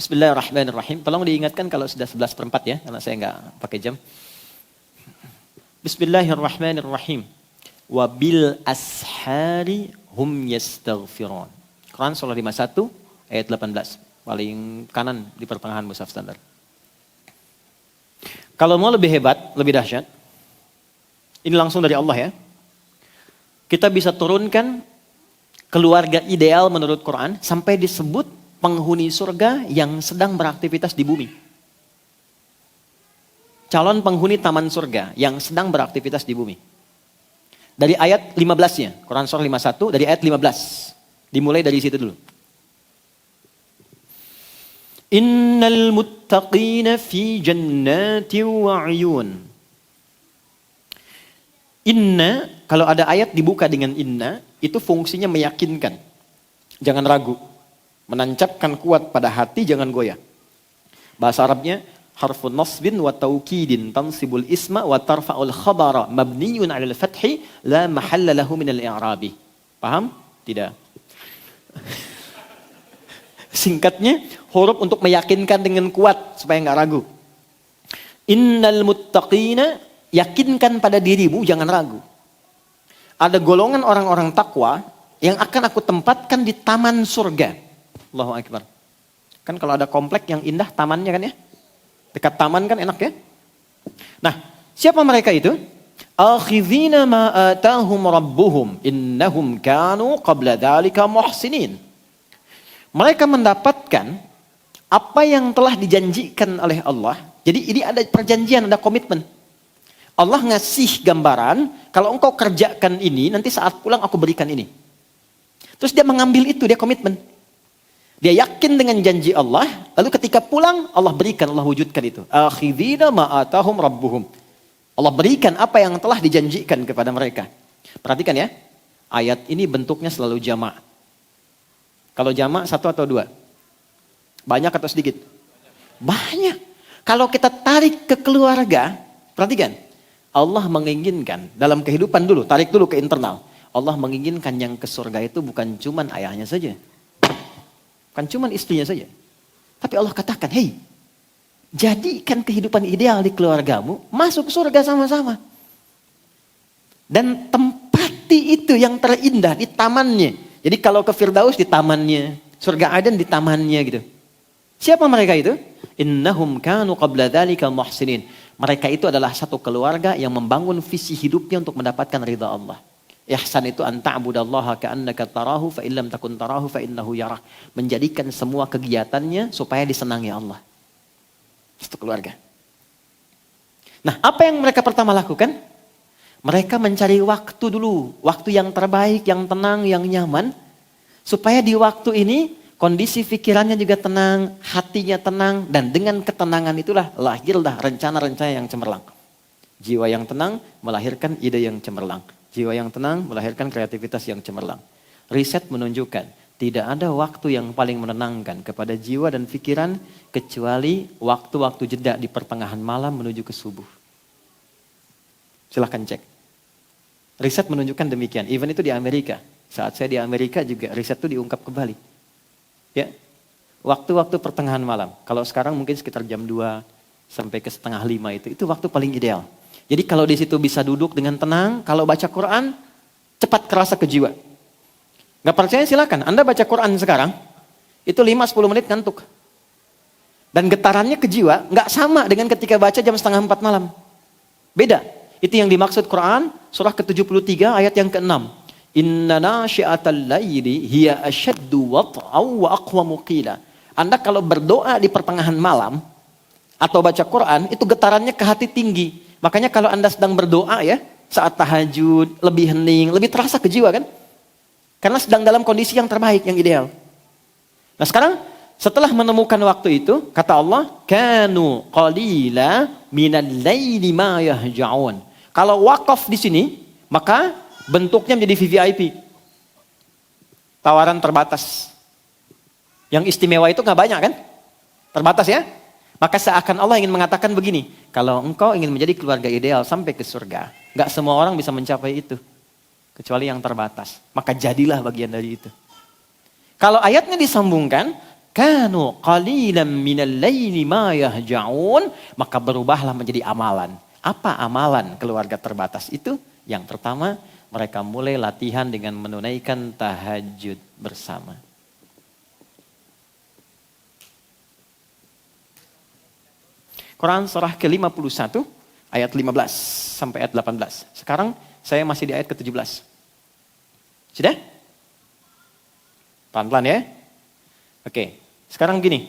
Bismillahirrahmanirrahim. Tolong diingatkan kalau sudah 11:04 ya, karena saya nggak pakai jam. Bismillahirrahmanirrahim. Wabil ashari hum yastaghfirun. Quran surah 51 ayat 18. Paling kanan di pertengahan mushaf standar. Kalau mau lebih hebat, lebih dahsyat. Ini langsung dari Allah ya. Kita bisa turunkan keluarga ideal menurut Quran sampai disebut penghuni surga yang sedang beraktivitas di bumi. Calon penghuni taman surga yang sedang beraktivitas di bumi. Dari ayat 15-nya, Quran surah 51 dari ayat 15. Dimulai dari situ dulu. Innal muttaqina fi jannati wa 'uyun. Inna, kalau ada ayat dibuka dengan inna, itu fungsinya meyakinkan. Jangan ragu. Menancapkan kuat pada hati, jangan goyah. Bahasa Arabnya harfun nasbin wa taukidin tansibul isma wa tarfa'ul khabara mabniyun 'alal fathi la mahalla lahu minal i'rabi. Paham? Tidak. Singkatnya, huruf untuk meyakinkan dengan kuat supaya enggak ragu. Innal muttaqina, yakinkan pada dirimu, jangan ragu. Ada golongan orang-orang takwa yang akan aku tempatkan di taman surga. Allahu Akbar. Kan kalau ada komplek yang indah tamannya kan ya? Dekat taman kan enak ya? Nah, siapa mereka itu? Akhidhina ma atahum rabbuhum innahum kanu qabla dzalika muhsinin. Mereka mendapatkan apa yang telah dijanjikan oleh Allah. Jadi ini ada perjanjian, ada komitmen. Allah ngasih gambaran, kalau engkau kerjakan ini, nanti saat pulang aku berikan ini. Terus dia mengambil itu, dia komitmen. Dia yakin dengan janji Allah, lalu ketika pulang Allah berikan, Allah wujudkan itu. Akhidhina ma atahum rabbuhum. Allah berikan apa yang telah dijanjikan kepada mereka. Perhatikan ya, ayat ini bentuknya selalu jamak. Kalau jamak 1 atau 2? Banyak atau sedikit? Banyak. Kalau kita tarik ke keluarga, perhatikan. Allah menginginkan dalam kehidupan dulu, tarik dulu ke internal. Allah menginginkan yang ke surga itu bukan cuman ayahnya saja. Bukan cuma istrinya saja. Tapi Allah katakan, hei, jadikan kehidupan ideal di keluargamu, masuk surga sama-sama. Dan tempati itu yang terindah di tamannya. Jadi kalau ke Firdaus di tamannya, surga Aden di tamannya gitu. Siapa mereka itu? Innahum kanu qabla dzalika muhsinin. Mereka itu adalah satu keluarga yang membangun visi hidupnya untuk mendapatkan ridha Allah. Ihsan itu an ta'budallaha ka'annaka tarahu fa illam takun tarahu fa innahu yarak. Menjadikan semua kegiatannya supaya disenangi Allah. Itu keluarga. Nah, apa yang mereka pertama lakukan? Mereka mencari waktu dulu, waktu yang terbaik, yang tenang, yang nyaman, supaya di waktu ini kondisi pikirannya juga tenang, hatinya tenang, dan dengan ketenangan itulah lahirlah rencana-rencana yang cemerlang. Jiwa yang tenang melahirkan ide yang cemerlang. Jiwa yang tenang melahirkan kreativitas yang cemerlang. Riset menunjukkan tidak ada waktu yang paling menenangkan kepada jiwa dan pikiran kecuali waktu-waktu jeda di pertengahan malam menuju ke subuh. Silahkan cek. Riset menunjukkan demikian. Even itu di Amerika. Saat saya di Amerika juga riset itu diungkap kembali. Ya, waktu-waktu pertengahan malam. Kalau sekarang mungkin sekitar jam 2 sampai ke setengah 5 itu waktu paling ideal. Jadi kalau di situ bisa duduk dengan tenang, kalau baca Quran cepat kerasa ke jiwa. Gak percaya silakan, Anda baca Quran sekarang, itu 5-10 menit ngantuk. Dan getarannya ke jiwa gak sama dengan ketika baca jam setengah 4 malam. Beda. Itu yang dimaksud Quran, surah ke-73 ayat yang ke-6. Inna nasyi'atal laili hiya asyaddu wat'aw wa aqwamu qila. Anda kalau berdoa di pertengahan malam atau baca Quran, itu getarannya ke hati tinggi. Makanya kalau Anda sedang berdoa ya, saat tahajud, lebih hening, lebih terasa ke jiwa kan? Karena sedang dalam kondisi yang terbaik, yang ideal. Nah sekarang, setelah menemukan waktu itu, kata Allah, kanu qalila minal laili ma yahja'un. Kalau wakaf di sini, maka bentuknya menjadi VVIP. Tawaran terbatas. Yang istimewa itu gak banyak kan? Terbatas ya? Maka seakan Allah ingin mengatakan begini, kalau engkau ingin menjadi keluarga ideal sampai ke surga, gak semua orang bisa mencapai itu. Kecuali yang terbatas. Maka jadilah bagian dari itu. Kalau ayatnya disambungkan, kanu qalilan minal laili ma yahja'un, maka berubahlah menjadi amalan. Apa amalan keluarga terbatas itu? Yang pertama, mereka mulai latihan dengan menunaikan tahajud bersama. Quran surah ke-51 ayat 15 sampai ayat 18. Sekarang saya masih di ayat ke-17. Sudah? Pelan-pelan ya. Oke, sekarang gini.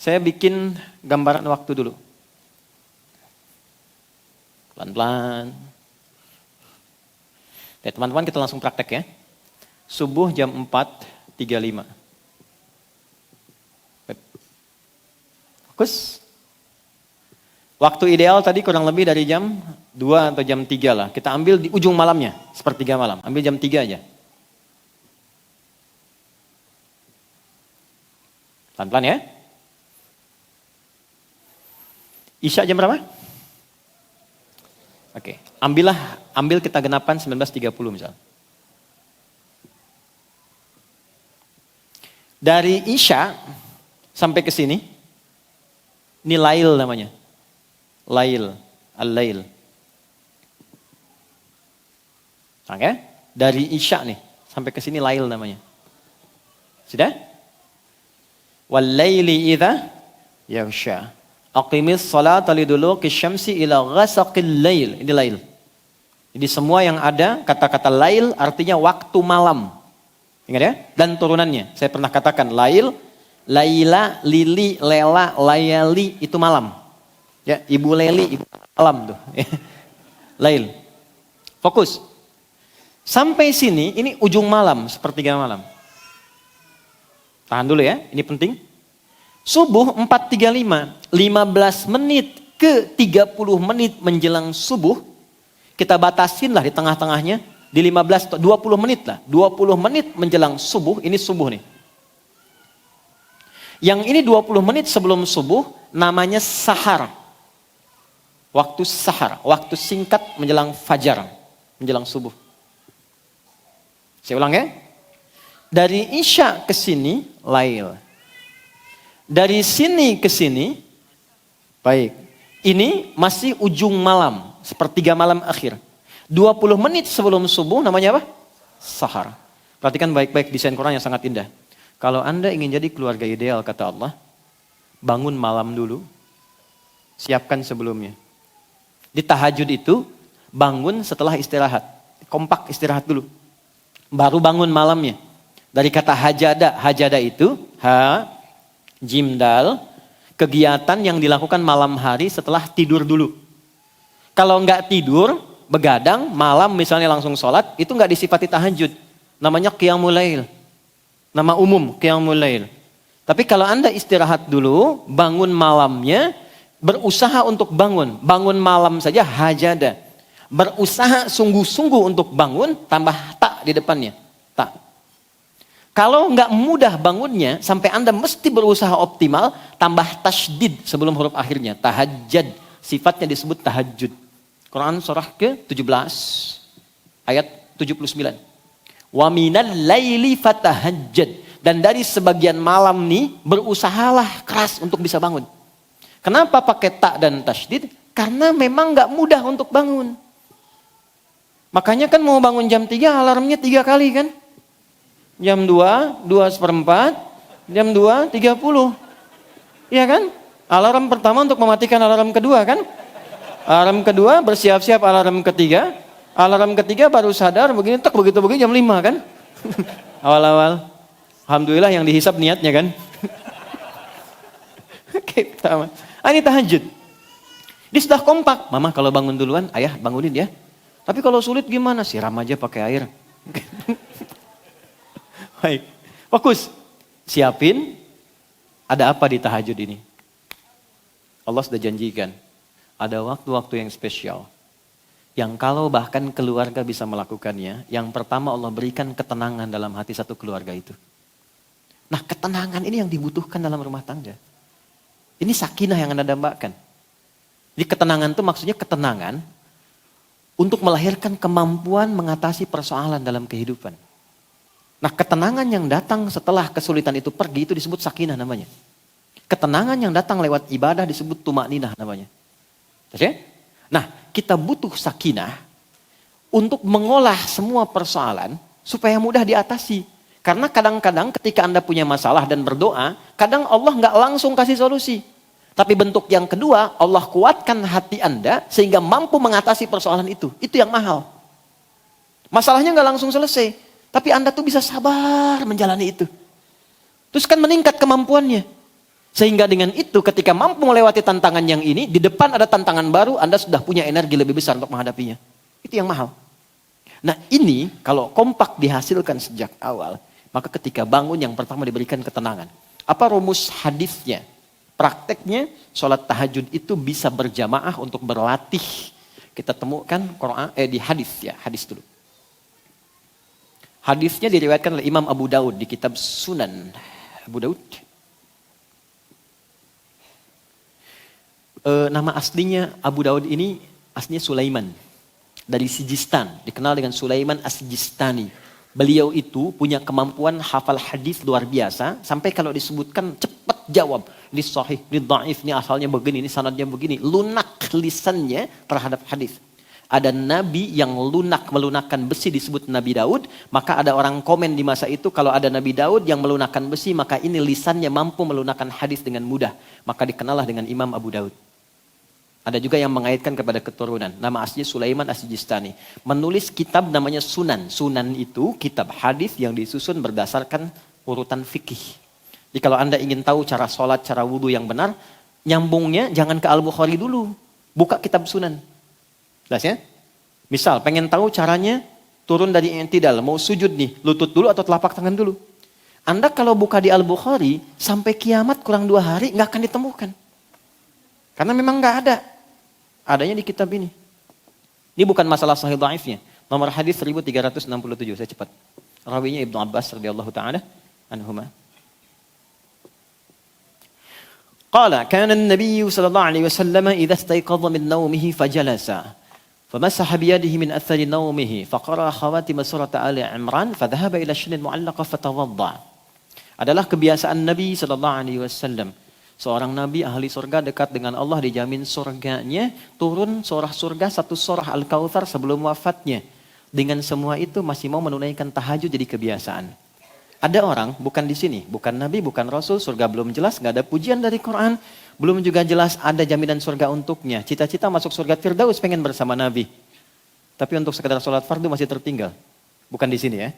Saya bikin gambaran waktu dulu. Pelan-pelan. Ya, teman-teman kita langsung praktek ya. Subuh jam 4.35. Fokus. Waktu ideal tadi kurang lebih dari jam 2 atau jam 3 lah. Kita ambil di ujung malamnya, sepertiga malam. Ambil jam 3 aja. Pelan-pelan ya. Isya jam berapa? Oke, ambil kita genapkan 19.30 misal. Dari Isya sampai ke sini, ini lail namanya. Lail, al-lail. Oke, dari Isya nih sampai ke sini lail namanya. Sudah? Wal laili idza yaghsha. Aqimis salata liduluki syamsi ila ghasaqil lail. Ini lail. Jadi semua yang ada kata-kata lail artinya waktu malam. Ingat ya? Dan turunannya. Saya pernah katakan lail, laila, lili, lela, layali itu malam. Ya, ibu leli, ibu malam tuh. Lail. Fokus. Sampai sini ini ujung malam, sepertiga malam. Tahan dulu ya, ini penting. Subuh 4.35, 15 menit ke 30 menit menjelang subuh, kita batasin lah di tengah-tengahnya, di 15, 20 menit lah. 20 menit menjelang subuh, ini subuh nih. Yang ini 20 menit sebelum subuh, namanya sahar. Waktu sahar, waktu singkat menjelang fajar, menjelang subuh. Saya ulang ya. Dari Isya ke sini, lail. Dari sini ke sini, baik. Ini masih ujung malam, sepertiga malam akhir. 20 menit sebelum subuh namanya apa? Sahar. Perhatikan baik-baik desain Quran yang sangat indah. Kalau Anda ingin jadi keluarga ideal, kata Allah, bangun malam dulu, siapkan sebelumnya. Di tahajud itu, bangun setelah istirahat. Kompak istirahat dulu. Baru bangun malamnya. Dari kata hajada, hajada itu, jim dal, kegiatan yang dilakukan malam hari setelah tidur dulu. Kalau nggak tidur, begadang, malam misalnya langsung sholat, itu nggak disifati tahajud. Namanya qiyamul lail. Nama umum, qiyamul lail. Tapi kalau Anda istirahat dulu, bangun malamnya, berusaha untuk bangun. Bangun malam saja hajada. Berusaha sungguh-sungguh untuk bangun, tambah tak di depannya. Tak. Kalau nggak mudah bangunnya, sampai Anda mesti berusaha optimal, tambah tasydid sebelum huruf akhirnya. Tahajjud, sifatnya disebut tahajud. Quran surah ke-17, ayat 79. Wa minal laili fatahajjad. Dan dari sebagian malam nih berusahalah keras untuk bisa bangun. Kenapa pakai ta dan tasydid? Karena memang gak mudah untuk bangun. Makanya kan mau bangun jam 3 alarmnya 3 kali kan. Jam 2, 2:15, jam 2:30. Iya kan? Alarm pertama untuk mematikan alarm kedua kan. Alarm kedua bersiap-siap alarm ketiga. Alarm ketiga baru sadar begini, tek begitu jam 5 kan. Awal-awal. Alhamdulillah yang dihisap niatnya kan. Oke, pertama. Ini tahajud. Dia sudah kompak. Mama kalau bangun duluan, ayah bangunin ya. Tapi kalau sulit gimana? Siram aja pakai air. Baik. Fokus. Siapin. Ada apa di tahajud ini? Allah sudah janjikan. Ada waktu-waktu yang spesial. Yang kalau bahkan keluarga bisa melakukannya. Yang pertama Allah berikan ketenangan dalam hati satu keluarga itu. Nah ketenangan ini yang dibutuhkan dalam rumah tangga. Ini sakinah yang Anda dambakan. Jadi ketenangan itu maksudnya ketenangan untuk melahirkan kemampuan mengatasi persoalan dalam kehidupan. Nah ketenangan yang datang setelah kesulitan itu pergi itu disebut sakinah namanya. Ketenangan yang datang lewat ibadah disebut tumakninah namanya. Oke? Nah kita butuh sakinah untuk mengolah semua persoalan supaya mudah diatasi. Karena kadang-kadang ketika Anda punya masalah dan berdoa, kadang Allah nggak langsung kasih solusi. Tapi bentuk yang kedua, Allah kuatkan hati Anda sehingga mampu mengatasi persoalan itu. Itu yang mahal. Masalahnya nggak langsung selesai. Tapi Anda tuh bisa sabar menjalani itu. Terus kan meningkat kemampuannya. Sehingga dengan itu ketika mampu melewati tantangan yang ini, di depan ada tantangan baru, Anda sudah punya energi lebih besar untuk menghadapinya. Itu yang mahal. Nah ini kalau kompak dihasilkan sejak awal, maka ketika bangun yang pertama diberikan ketenangan. Apa rumus hadisnya? Prakteknya sholat tahajud itu bisa berjamaah untuk berlatih. Kita temukan Quran di hadis ya, hadis dulu. Hadisnya diriwayatkan oleh Imam Abu Daud di kitab Sunan Abu Daud. Nama aslinya Abu Daud ini aslinya Sulaiman dari Sijistan, dikenal dengan Sulaiman As-Sijistani. Beliau itu punya kemampuan hafal hadis luar biasa sampai kalau disebutkan cepat jawab. Ini sahih, ini dhaif, ini asalnya begini, ini sanadnya begini. Lunak lisannya terhadap hadis. Ada nabi yang melunakkan besi disebut Nabi Daud, maka ada orang komen di masa itu kalau ada Nabi Daud yang melunakkan besi, maka ini lisannya mampu melunakkan hadis dengan mudah. Maka dikenallah dengan Imam Abu Daud. Ada juga yang mengaitkan kepada keturunan. Nama aslinya Sulaiman As-Sijistani. Menulis kitab namanya Sunan. Sunan itu kitab hadis yang disusun berdasarkan urutan fikih. Jadi kalau Anda ingin tahu cara sholat, cara wudhu yang benar, nyambungnya jangan ke Al-Bukhari dulu. Buka kitab Sunan. Jelas ya? Misal pengen tahu caranya turun dari i'tidal, mau sujud nih, lutut dulu atau telapak tangan dulu. Anda kalau buka di Al-Bukhari, sampai kiamat kurang 2 hari nggak akan ditemukan. Karena memang nggak ada. Adanya di kitab ini. Ini bukan masalah sahih dhaifnya. Nomor hadis 1367, saya cepat. Rawinya Ibnu Abbas radhiyallahu taala anhuma. Qala kana an-nabiy sallallahu alaihi wasallam idza istayqadha min nawmihi fajalasa famasaha bi yadihi min athari nawmihi faqara khawatim surah Ali Imran fadhahaba ila shinn mu'allaqa fatawadda. Adalah kebiasaan Nabi sallallahu alaihi wasallam. Seorang nabi ahli surga dekat dengan Allah dijamin surganya, turun surah satu surah Al-Kautsar sebelum wafatnya. Dengan semua itu masih mau menunaikan tahajud jadi kebiasaan. Ada orang, bukan di sini, bukan nabi, bukan rasul, surga belum jelas, nggak ada pujian dari Quran, belum juga jelas ada jaminan surga untuknya. Cita-cita masuk surga Firdaus pengen bersama nabi. Tapi untuk sekedar sholat fardu masih tertinggal. Bukan di sini ya,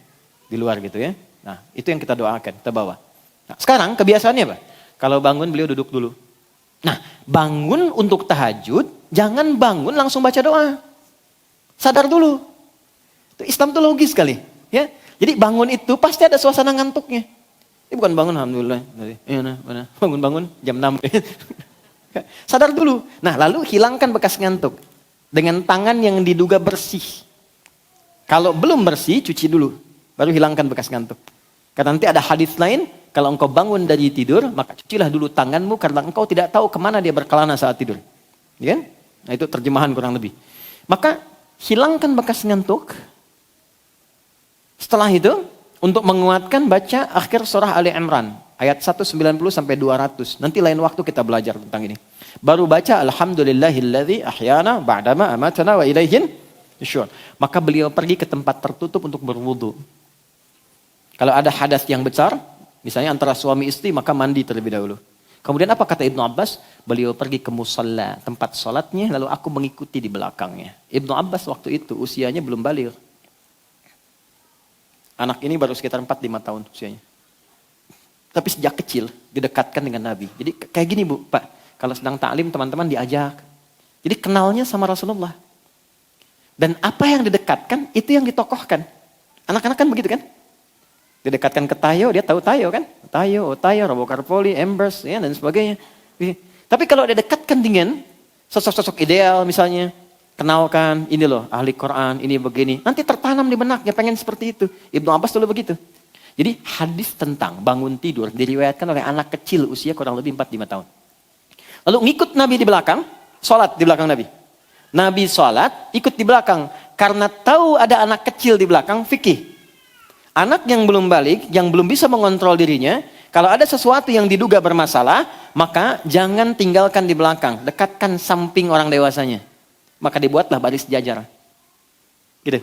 di luar gitu ya. Nah, itu yang kita doakan, kita bawa. Nah, sekarang kebiasaannya apa? Kalau bangun beliau duduk dulu. Nah, bangun untuk tahajud, jangan bangun langsung baca doa. Sadar dulu. Islam itu logis sekali, ya. Jadi bangun itu pasti ada suasana ngantuknya. Ini bukan bangun alhamdulillah. Bangun jam 6. Sadar dulu. Nah, lalu hilangkan bekas ngantuk dengan tangan yang diduga bersih. Kalau belum bersih, cuci dulu. Baru hilangkan bekas ngantuk. Karena nanti ada hadis lain, kalau engkau bangun dari tidur, maka cucilah dulu tanganmu karena engkau tidak tahu kemana dia berkelana saat tidur. Ya? Nah, itu terjemahan kurang lebih. Maka hilangkan bekas ngantuk. Setelah itu, untuk menguatkan baca akhir surah Ali Imran. Ayat 190 sampai 200. Nanti lain waktu kita belajar tentang ini. Baru baca Alhamdulillahilladzi ahyana ba'dama amatana wa ilaihin nusyur. Maka beliau pergi ke tempat tertutup untuk berwudu. Kalau ada hadas yang besar, misalnya antara suami istri, maka mandi terlebih dahulu. Kemudian apa kata Ibnu Abbas? Beliau pergi ke musalla, tempat sholatnya, lalu aku mengikuti di belakangnya. Ibnu Abbas waktu itu usianya belum baligh. Anak ini baru sekitar 4-5 tahun usianya. Tapi sejak kecil didekatkan dengan Nabi. Jadi kayak gini Bu, Pak. Kalau sedang taklim teman-teman diajak. Jadi kenalnya sama Rasulullah. Dan apa yang didekatkan itu yang ditokohkan. Anak-anak kan begitu kan? Didekatkan ke Tayo, dia tahu Tayo kan? Tayo, Robokarpoli, Embers, ya, dan sebagainya. Tapi kalau didekatkan dengan sosok-sosok ideal misalnya. Kenalkan, ini loh ahli Quran, ini begini. Nanti tertanam di benaknya, pengen seperti itu. Ibnu Abbas dulu begitu. Jadi hadis tentang bangun tidur diriwayatkan oleh anak kecil usia kurang lebih 4-5 tahun. Lalu ngikut Nabi di belakang, sholat di belakang Nabi. Nabi sholat, ikut di belakang. Karena tahu ada anak kecil di belakang, fikih. Anak yang belum balik, yang belum bisa mengontrol dirinya, kalau ada sesuatu yang diduga bermasalah, maka jangan tinggalkan di belakang. Dekatkan samping orang dewasanya. Maka dibuatlah baris sejajar. Gitu.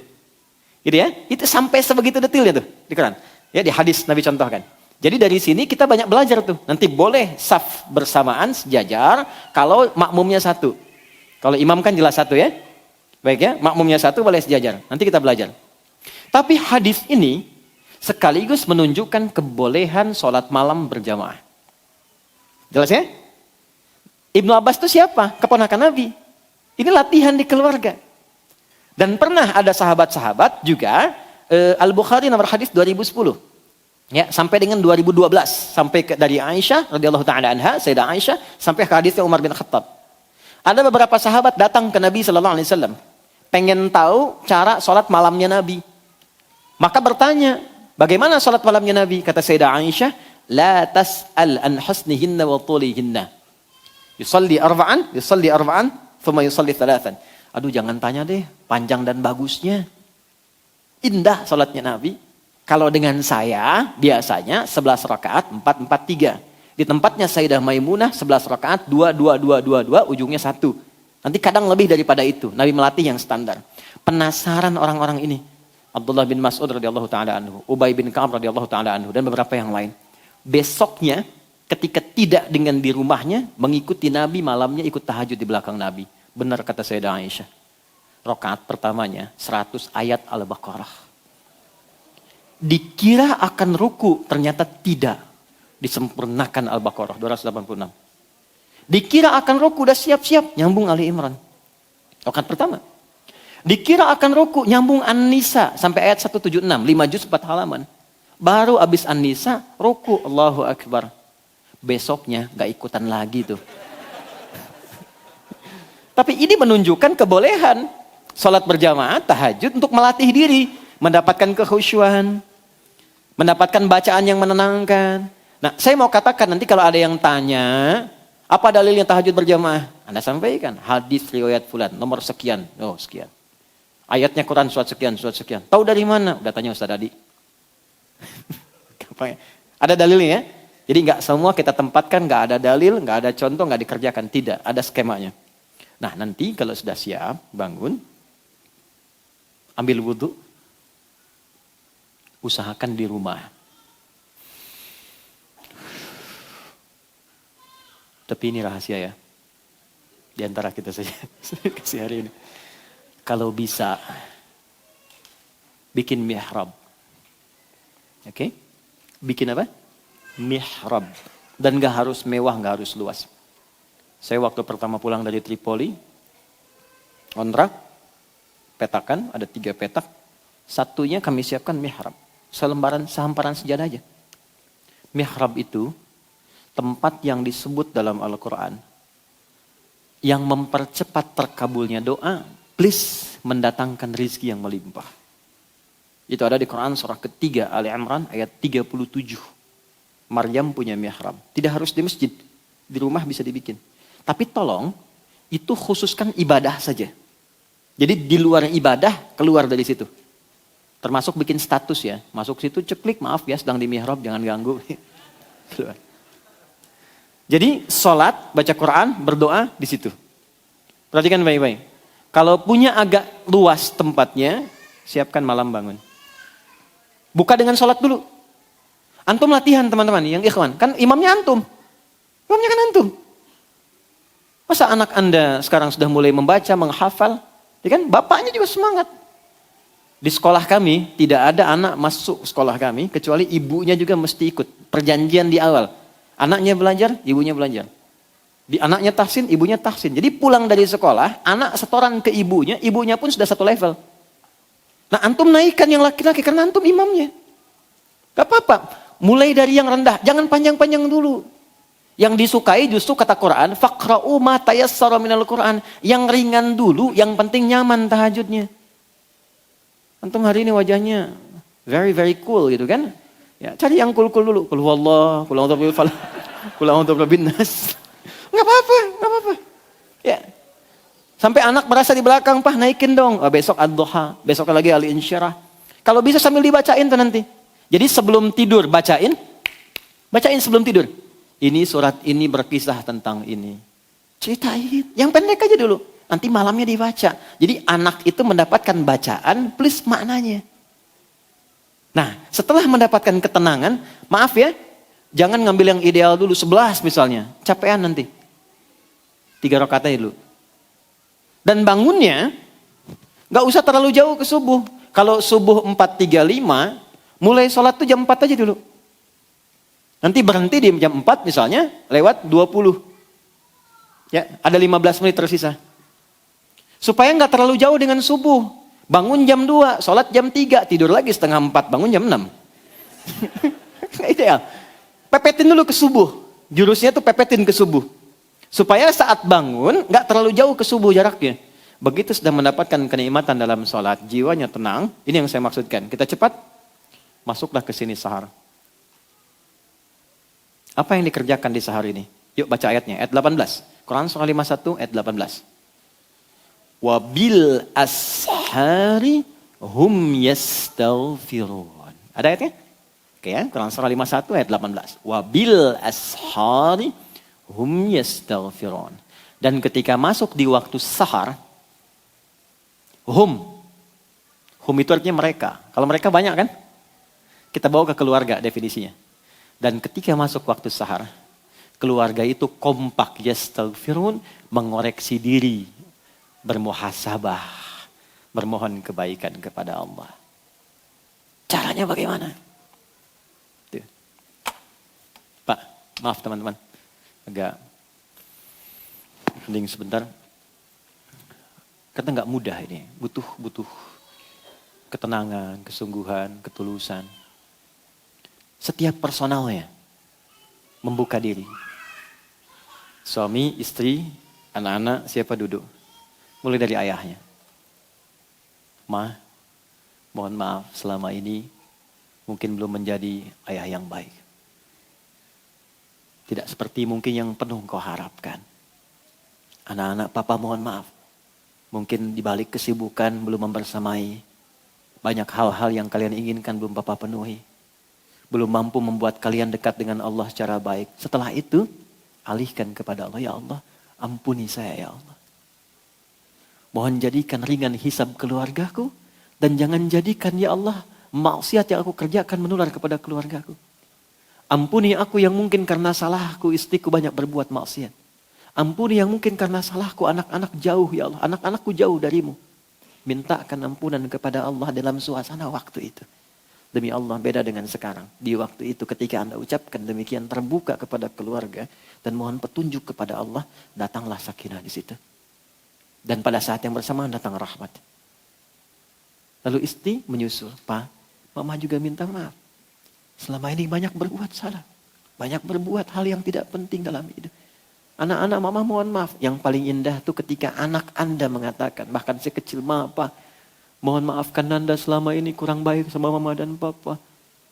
Gitu ya. Itu sampai sebegitu detailnya tuh di Quran. Ya, di hadis Nabi contohkan. Jadi dari sini kita banyak belajar tuh. Nanti boleh saf bersamaan sejajar kalau makmumnya satu. Kalau imam kan jelas satu ya. Baik ya, makmumnya satu boleh sejajar. Nanti kita belajar. Tapi hadis ini sekaligus menunjukkan kebolehan sholat malam berjamaah. Jelas ya? Ibnu Abbas itu siapa? Keponakan Nabi. Ini latihan di keluarga. Dan pernah ada sahabat-sahabat juga, Al-Bukhari nomor hadis 2010. Ya, sampai dengan 2012. Sampai dari Aisyah, radhiyallahu ta'ala anha, Sayyidah Aisyah, sampai ke hadisnya Umar bin Khattab. Ada beberapa sahabat datang ke Nabi SAW. Pengen tahu cara sholat malamnya Nabi. Maka bertanya, bagaimana sholat malamnya Nabi? Kata Sayyidah Aisyah, La tas'al an husnihinna wa tulihinna. Yusalli arba'an, thumma yusalli thalathan. Aduh jangan tanya deh, panjang dan bagusnya. Indah sholatnya Nabi. Kalau dengan saya, biasanya 11 rakaat, 4-4-3. Di tempatnya Sayyidah Maimunah, 11 rakaat, 2-2-2-2-2, ujungnya 1. Nanti kadang lebih daripada itu. Nabi melatih yang standar. Penasaran orang-orang ini. Abdullah bin Mas'ud radhiyallahu ta'ala anhu. Ubay bin Ka'ab radhiyallahu ta'ala anhu. Dan beberapa yang lain. Besoknya, ketika tidak dengan di rumahnya, mengikuti Nabi malamnya ikut tahajud di belakang Nabi. Benar kata Sayyidah Aisyah. Rakaat pertamanya 100 ayat Al-Baqarah. Dikira akan ruku, ternyata tidak. Disempurnakan Al-Baqarah 286. Dikira akan ruku, udah siap-siap, nyambung Ali Imran. Rakaat pertama. Dikira akan ruku, nyambung An-Nisa sampai ayat 176, 5 juz 4 halaman. Baru habis An-Nisa, ruku, Allahu Akbar. Besoknya gak ikutan lagi tuh. Tapi ini menunjukkan kebolehan sholat berjamaah, tahajud untuk melatih diri, mendapatkan kekhusyuan, mendapatkan bacaan yang menenangkan. Nah, saya mau katakan nanti kalau ada yang tanya, apa dalilnya tahajud berjamaah? Anda sampaikan, hadis riwayat fulan, nomor sekian, oh sekian. Ayatnya Quran surat sekian, surat sekian. Tahu dari mana? Udah tanya Ustaz Adi. Ada dalilnya ya? Jadi nggak semua kita tempatkan, nggak ada dalil, nggak ada contoh, nggak dikerjakan. Tidak, ada skemanya. Nah nanti kalau sudah siap, bangun, ambil wudhu, usahakan di rumah. Tapi ini rahasia ya, di antara kita saja, kasih hari ini. Kalau bisa, bikin mihrab. Oke? Bikin apa? Mihrab. Dan gak harus mewah, gak harus luas. Saya waktu pertama pulang dari Tripoli, kontrak, petakan, ada 3 petak. Satunya kami siapkan mihrab. Sehamparan sejadah aja. Mihrab itu tempat yang disebut dalam Al-Quran. Yang mempercepat terkabulnya doa, please mendatangkan rizki yang melimpah. Itu ada di Quran surah ketiga Ali Imran ayat 37. Maryam punya mihrab. Tidak harus di masjid. Di rumah bisa dibikin. Tapi tolong, itu khususkan ibadah saja. Jadi di luar ibadah, keluar dari situ. Termasuk bikin status ya. Masuk situ ceklik, maaf ya sedang di mihrab, jangan ganggu. Jadi sholat, baca Quran, berdoa di situ. Perhatikan baik-baik. Kalau punya agak luas tempatnya, siapkan malam bangun. Buka dengan sholat dulu. Antum latihan teman-teman, yang ikhwan. Kan imamnya antum. Imamnya kan antum. Masa anak anda sekarang sudah mulai membaca, menghafal. Ya kan? Bapaknya juga semangat. Di sekolah kami, tidak ada anak masuk sekolah kami, kecuali ibunya juga mesti ikut. Perjanjian di awal. Anaknya belajar, ibunya belajar. Di anaknya tahsin, ibunya tahsin. Jadi pulang dari sekolah, anak setoran ke ibunya, ibunya pun sudah satu level. Nah antum naikkan yang laki-laki, karena antum imamnya. Gak apa-apa, mulai dari yang rendah, jangan panjang-panjang dulu. Yang disukai justru kata Quran, faqra'u ma tayassara minal Quran. Yang ringan dulu, yang penting nyaman tahajudnya. Antum hari ini wajahnya very very cool gitu kan? Ya, cari yang cool-cool dulu. Qul huwallah, qul a'udzu birabbil falaq, qul a'udzu birabbin nas. Enggak apa-apa, enggak apa-apa. Ya. Sampai anak merasa di belakang, "Pah, naikin dong." Oh, besok ad-duha, besok lagi al-insyirah. Kalau bisa sambil dibacain tuh nanti. Jadi sebelum tidur bacain sebelum tidur. Ini surat ini berkisah tentang ini. Ceritain, yang pendek aja dulu. Nanti malamnya dibaca. Jadi anak itu mendapatkan bacaan plus maknanya. Nah, setelah mendapatkan ketenangan, maaf ya, jangan ngambil yang ideal dulu, 11 misalnya. Capean nanti. 3 rakaat aja dulu. Dan bangunnya, gak usah terlalu jauh ke subuh. Kalau subuh 4.35, mulai sholat tuh jam 4 aja dulu. Nanti berhenti di jam 4 misalnya, lewat 20. Ya, ada 15 menit tersisa. Supaya nggak terlalu jauh dengan subuh. Bangun jam 2, sholat jam 3, tidur lagi setengah 4, bangun jam 6. Nggak ideal. Pepetin dulu ke subuh. Jurusnya tuh pepetin ke subuh. Supaya saat bangun, nggak terlalu jauh ke subuh jaraknya. Begitu sudah mendapatkan kenikmatan dalam sholat, jiwanya tenang. Ini yang saya maksudkan. Kita cepat, masuklah ke sini sahar. Apa yang dikerjakan di sahar ini? Yuk baca ayatnya, ayat 18. Quran surah 51, ayat 18. Wabil ashari hum yastaghfirun. Ada ayatnya? Oke ya, Quran surah 51 ayat 18. Wabil ashari hum yastaghfirun. Dan ketika masuk di waktu sahar, hum itu artinya mereka. Kalau mereka banyak kan? Kita bawa ke keluarga definisinya. Dan ketika masuk waktu sahar, keluarga itu kompak yastaghfirun, mengoreksi diri, bermuhasabah, bermohon kebaikan kepada Allah. Caranya bagaimana? Tuh. Pak, maaf teman-teman, agak hening sebentar. Karena nggak mudah ini, butuh ketenangan, kesungguhan, ketulusan. Setiap personalnya membuka diri. Suami, istri, anak-anak, siapa duduk? Mulai dari ayahnya. Ma, mohon maaf selama ini mungkin belum menjadi ayah yang baik. Tidak seperti mungkin yang penuh kau harapkan. Anak-anak, papa mohon maaf. Mungkin dibalik kesibukan belum membersamai. Banyak hal-hal yang kalian inginkan belum papa penuhi. Belum mampu membuat kalian dekat dengan Allah secara baik. Setelah itu, alihkan kepada Allah. Ya Allah, ampuni saya ya Allah. Mohon jadikan ringan hisab keluargaku. Dan jangan jadikan ya Allah, maksiat yang aku kerjakan menular kepada keluargaku. Ampuni aku yang mungkin karena salahku istriku banyak berbuat maksiat. Ampuni yang mungkin karena salahku anak-anak jauh ya Allah. Anak-anakku jauh darimu. Mintakan ampunan kepada Allah dalam suasana waktu itu. Demi Allah beda dengan sekarang. Di waktu itu ketika Anda ucapkan demikian terbuka kepada keluarga. Dan mohon petunjuk kepada Allah. Datanglah sakinah di situ. Dan pada saat yang bersamaan datang rahmat. Lalu istri menyusul. Pak, mama juga minta maaf. Selama ini banyak berbuat salah. Banyak berbuat hal yang tidak penting dalam hidup. Anak-anak mama mohon maaf. Yang paling indah itu ketika anak Anda mengatakan. Bahkan sekecil Pak. Mohon maafkan Anda selama ini kurang baik sama mama dan papa.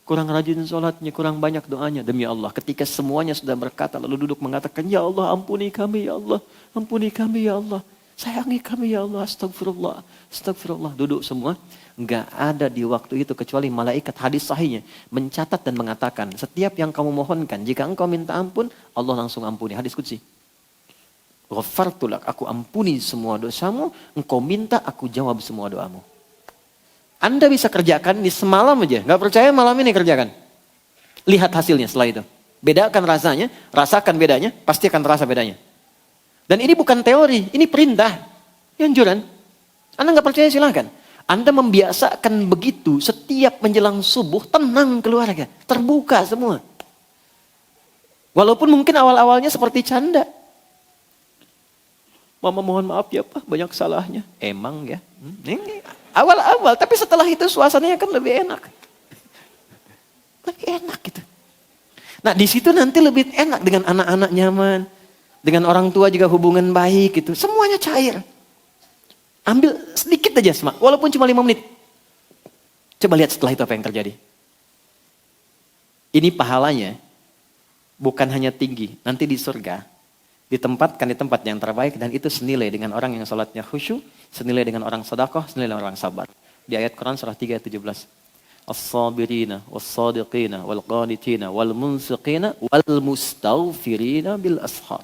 Kurang rajin sholatnya, kurang banyak doanya. Demi Allah, ketika semuanya sudah berkata lalu duduk mengatakan, ya Allah ampuni kami ya Allah. Ampuni kami ya Allah. Sayangi kami ya Allah, astagfirullah, astagfirullah. Duduk semua. Enggak ada di waktu itu kecuali malaikat, hadis sahihnya mencatat dan mengatakan, setiap yang kamu mohonkan, jika engkau minta ampun, Allah langsung ampuni. Hadis qudsi. Ghafartulak, aku ampuni semua dosamu, engkau minta, aku jawab semua doamu. Anda bisa kerjakan ini semalam aja. Enggak percaya malam ini kerjakan. Lihat hasilnya setelah itu. Bedakan rasanya, rasakan bedanya, pasti akan terasa bedanya. Dan ini bukan teori, ini perintah. Anjuran. Anda nggak percaya silakan. Anda membiasakan begitu setiap menjelang subuh, tenang keluarga. Terbuka semua. Walaupun mungkin awal-awalnya seperti canda. Mama mohon maaf ya Pak, banyak salahnya. Emang ya. Ini awal-awal, tapi setelah itu suasananya kan lebih enak. Lebih enak gitu. Nah di situ nanti lebih enak dengan anak-anak nyaman. Dengan orang tua juga hubungan baik gitu. Semuanya cair. Ambil sedikit aja semak. Walaupun cuma 5 menit. Coba lihat setelah itu apa yang terjadi. Ini pahalanya. Bukan hanya tinggi. Nanti di surga. Ditempatkan di tempat yang terbaik. Dan itu senilai dengan orang yang sholatnya khusyuk. Senilai dengan orang sedekah. Senilai dengan orang sabar. Di ayat Quran surah 3 ayat 17. As-sabirina, was-sadiqina, wal-qanitina, wal-munsiqina, wal-mustaghfirina bil-ashar.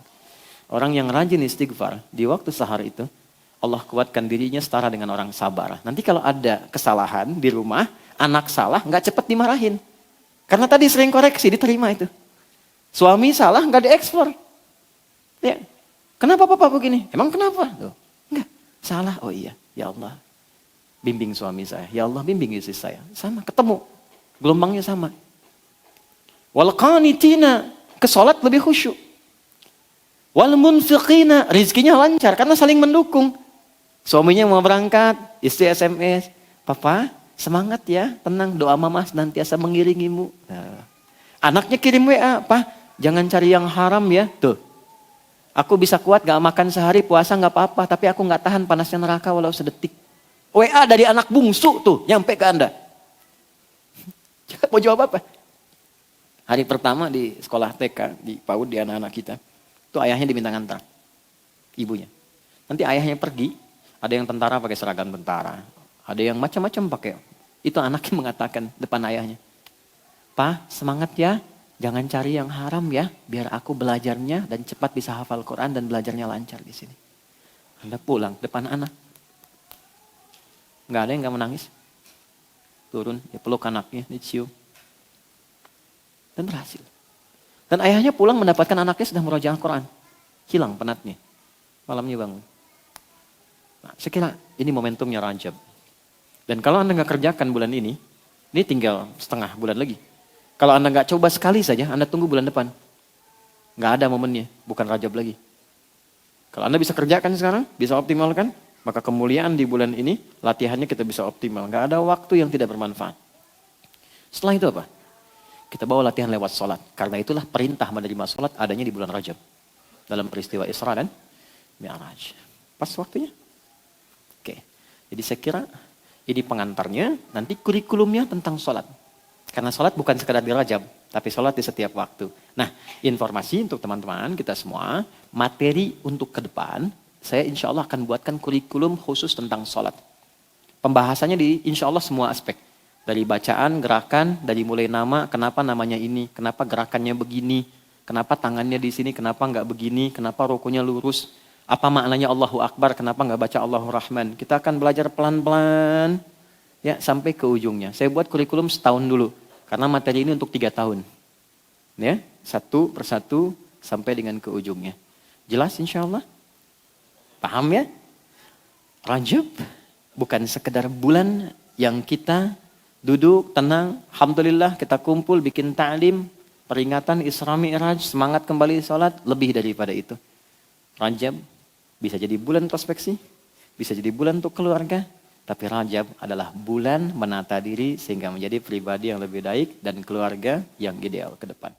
Orang yang rajin istighfar di waktu sahar itu, Allah kuatkan dirinya setara dengan orang sabar. Nanti kalau ada kesalahan di rumah, anak salah, nggak cepat dimarahin. Karena tadi sering koreksi, diterima itu. Suami salah, nggak diekspor. Ya. Kenapa papa begini? Emang kenapa? Tuh. Enggak, salah. Oh iya, ya Allah. Bimbing suami saya. Ya Allah, bimbing istri saya. Sama, ketemu. Gelombangnya sama. Wal qanitina, ke salat lebih khusyuk. Wal munfiqina, rizkinya lancar karena saling mendukung. Suaminya mau berangkat, istri SMS, "Papa, semangat ya, tenang, doa mama senantiasa mengiringimu." Nah. Anaknya kirim WA, "Pa, jangan cari yang haram ya." Tuh. Aku bisa kuat gak makan sehari, puasa gak apa-apa, tapi aku gak tahan panasnya neraka walau sedetik. WA dari anak bungsu tuh, nyampe ke Anda. Mau jawab apa? Hari pertama di sekolah TK, di PAUD, di anak-anak kita. Itu ayahnya diminta ngantar. Ibunya. Nanti ayahnya pergi, ada yang tentara pakai seragam tentara. Ada yang macam-macam pakai. Itu anaknya mengatakan depan ayahnya. "Pa, semangat ya. Jangan cari yang haram ya. Biar aku belajarnya dan cepat bisa hafal Quran dan belajarnya lancar di sini." Anda pulang depan anak. Nggak ada yang nggak menangis. Turun, dia peluk anaknya, dicium. Dan berhasil. Dan ayahnya pulang mendapatkan anaknya sudah murojaah Quran. Hilang penatnya. Malamnya bangun. Nah, saya kira ini momentumnya Rajab. Dan kalau Anda nggak kerjakan bulan ini tinggal setengah bulan lagi. Kalau Anda nggak coba sekali saja, Anda tunggu bulan depan. Nggak ada momennya, bukan Rajab lagi. Kalau Anda bisa kerjakan sekarang, bisa optimalkan, maka kemuliaan di bulan ini, latihannya kita bisa optimal. Nggak ada waktu yang tidak bermanfaat. Setelah itu apa? Kita bawa latihan lewat sholat. Karena itulah perintah menerima sholat adanya di bulan Rajab. Dalam peristiwa Isra dan Mi'raj. Pas waktunya. Oke. Jadi saya kira ini pengantarnya. Nanti kurikulumnya tentang sholat. Karena sholat bukan sekadar di Rajab. Tapi sholat di setiap waktu. Nah, informasi untuk teman-teman kita semua. Materi untuk ke depan. Saya insya Allah akan buatkan kurikulum khusus tentang sholat. Pembahasannya di insya Allah semua aspek. Dari bacaan, gerakan, dari mulai nama, kenapa namanya ini, kenapa gerakannya begini, kenapa tangannya di sini, kenapa nggak begini, kenapa rukunya lurus, apa maknanya Allahu Akbar, kenapa nggak baca Allahu Rahman. Kita akan belajar pelan-pelan ya sampai ke ujungnya. Saya buat kurikulum setahun dulu, karena materi ini untuk 3 tahun. Ya, satu persatu sampai dengan ke ujungnya. Jelas insya Allah? Paham ya? Rajab bukan sekedar bulan yang kita duduk, tenang, alhamdulillah kita kumpul, bikin ta'lim, peringatan Isra Mi'raj, semangat kembali sholat, lebih daripada itu. Rajab bisa jadi bulan introspeksi, bisa jadi bulan untuk keluarga, tapi Rajab adalah bulan menata diri sehingga menjadi pribadi yang lebih baik dan keluarga yang ideal ke depan.